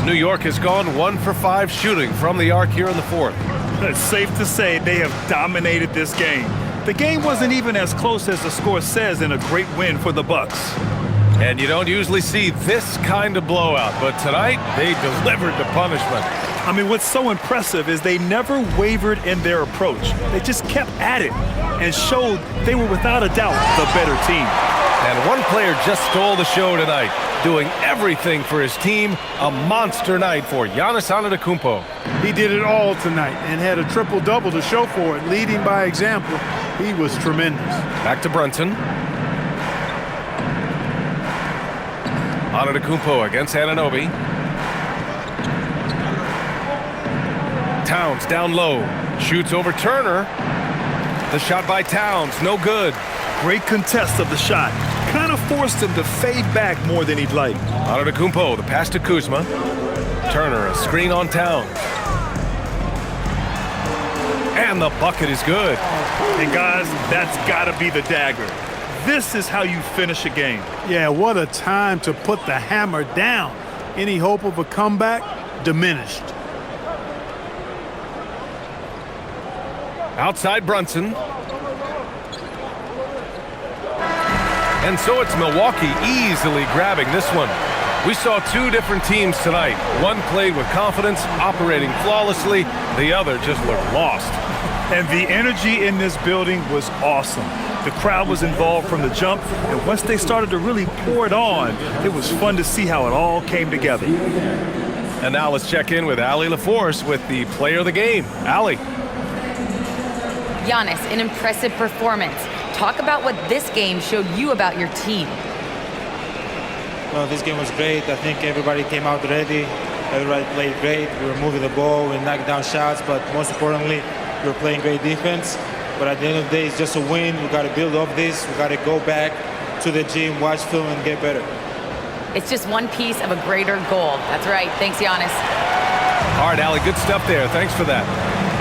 New York has gone 1 for 5 shooting from the arc here in the fourth. It's safe to say they have dominated this game. The game wasn't even as close as the score says in a great win for the Bucks. And you don't usually see this kind of blowout, but tonight they delivered the punishment. I mean, what's so impressive is they never wavered in their approach. They just kept at it and showed they were without a doubt the better team. And one player just stole the show tonight, doing everything for his team. A monster night for Giannis Antetokounmpo. He did it all tonight and had a triple-double to show for it, leading by example. He was tremendous. Back to Brunson. Antetokounmpo against Anunoby. Towns down low. Shoots over Turner. The shot by Towns, no good. Great contest of the shot. Kind of forced him to fade back more than he'd like. Antetokounmpo, the pass to Kuzma. Turner, a screen on Towns. And the bucket is good. And guys, that's got to be the dagger. This is how you finish a game. Yeah, what a time to put the hammer down. Any hope of a comeback diminished. Outside Brunson. And so it's Milwaukee easily grabbing this one. We saw two different teams tonight. One played with confidence, operating flawlessly. The other just looked lost. And the energy in this building was awesome. The crowd was involved from the jump, and once they started to really pour it on, it was fun to see how it all came together. And now let's check in with Allie LaForce with the player of the game. Allie. Giannis, an impressive performance. Talk about what this game showed you about your team. Well, this game was great. I think everybody came out ready. Everybody played great. We were moving the ball. We knocked down shots. But most importantly, we were playing great defense. But at the end of the day, it's just a win. We got to build off this. We got to go back to the gym, watch film, and get better. It's just one piece of a greater goal. That's right. Thanks, Giannis. All right, Allie, good stuff there. Thanks for that.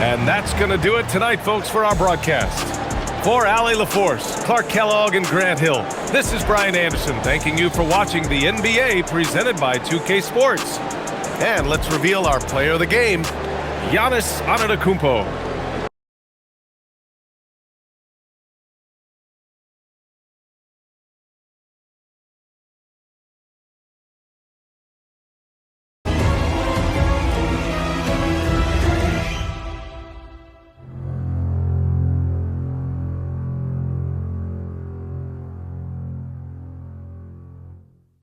And that's going to do it tonight, folks, for our broadcast. For Allie LaForce, Clark Kellogg, and Grant Hill, this is Brian Anderson thanking you for watching the NBA presented by 2K Sports. And let's reveal our player of the game, Giannis Antetokounmpo.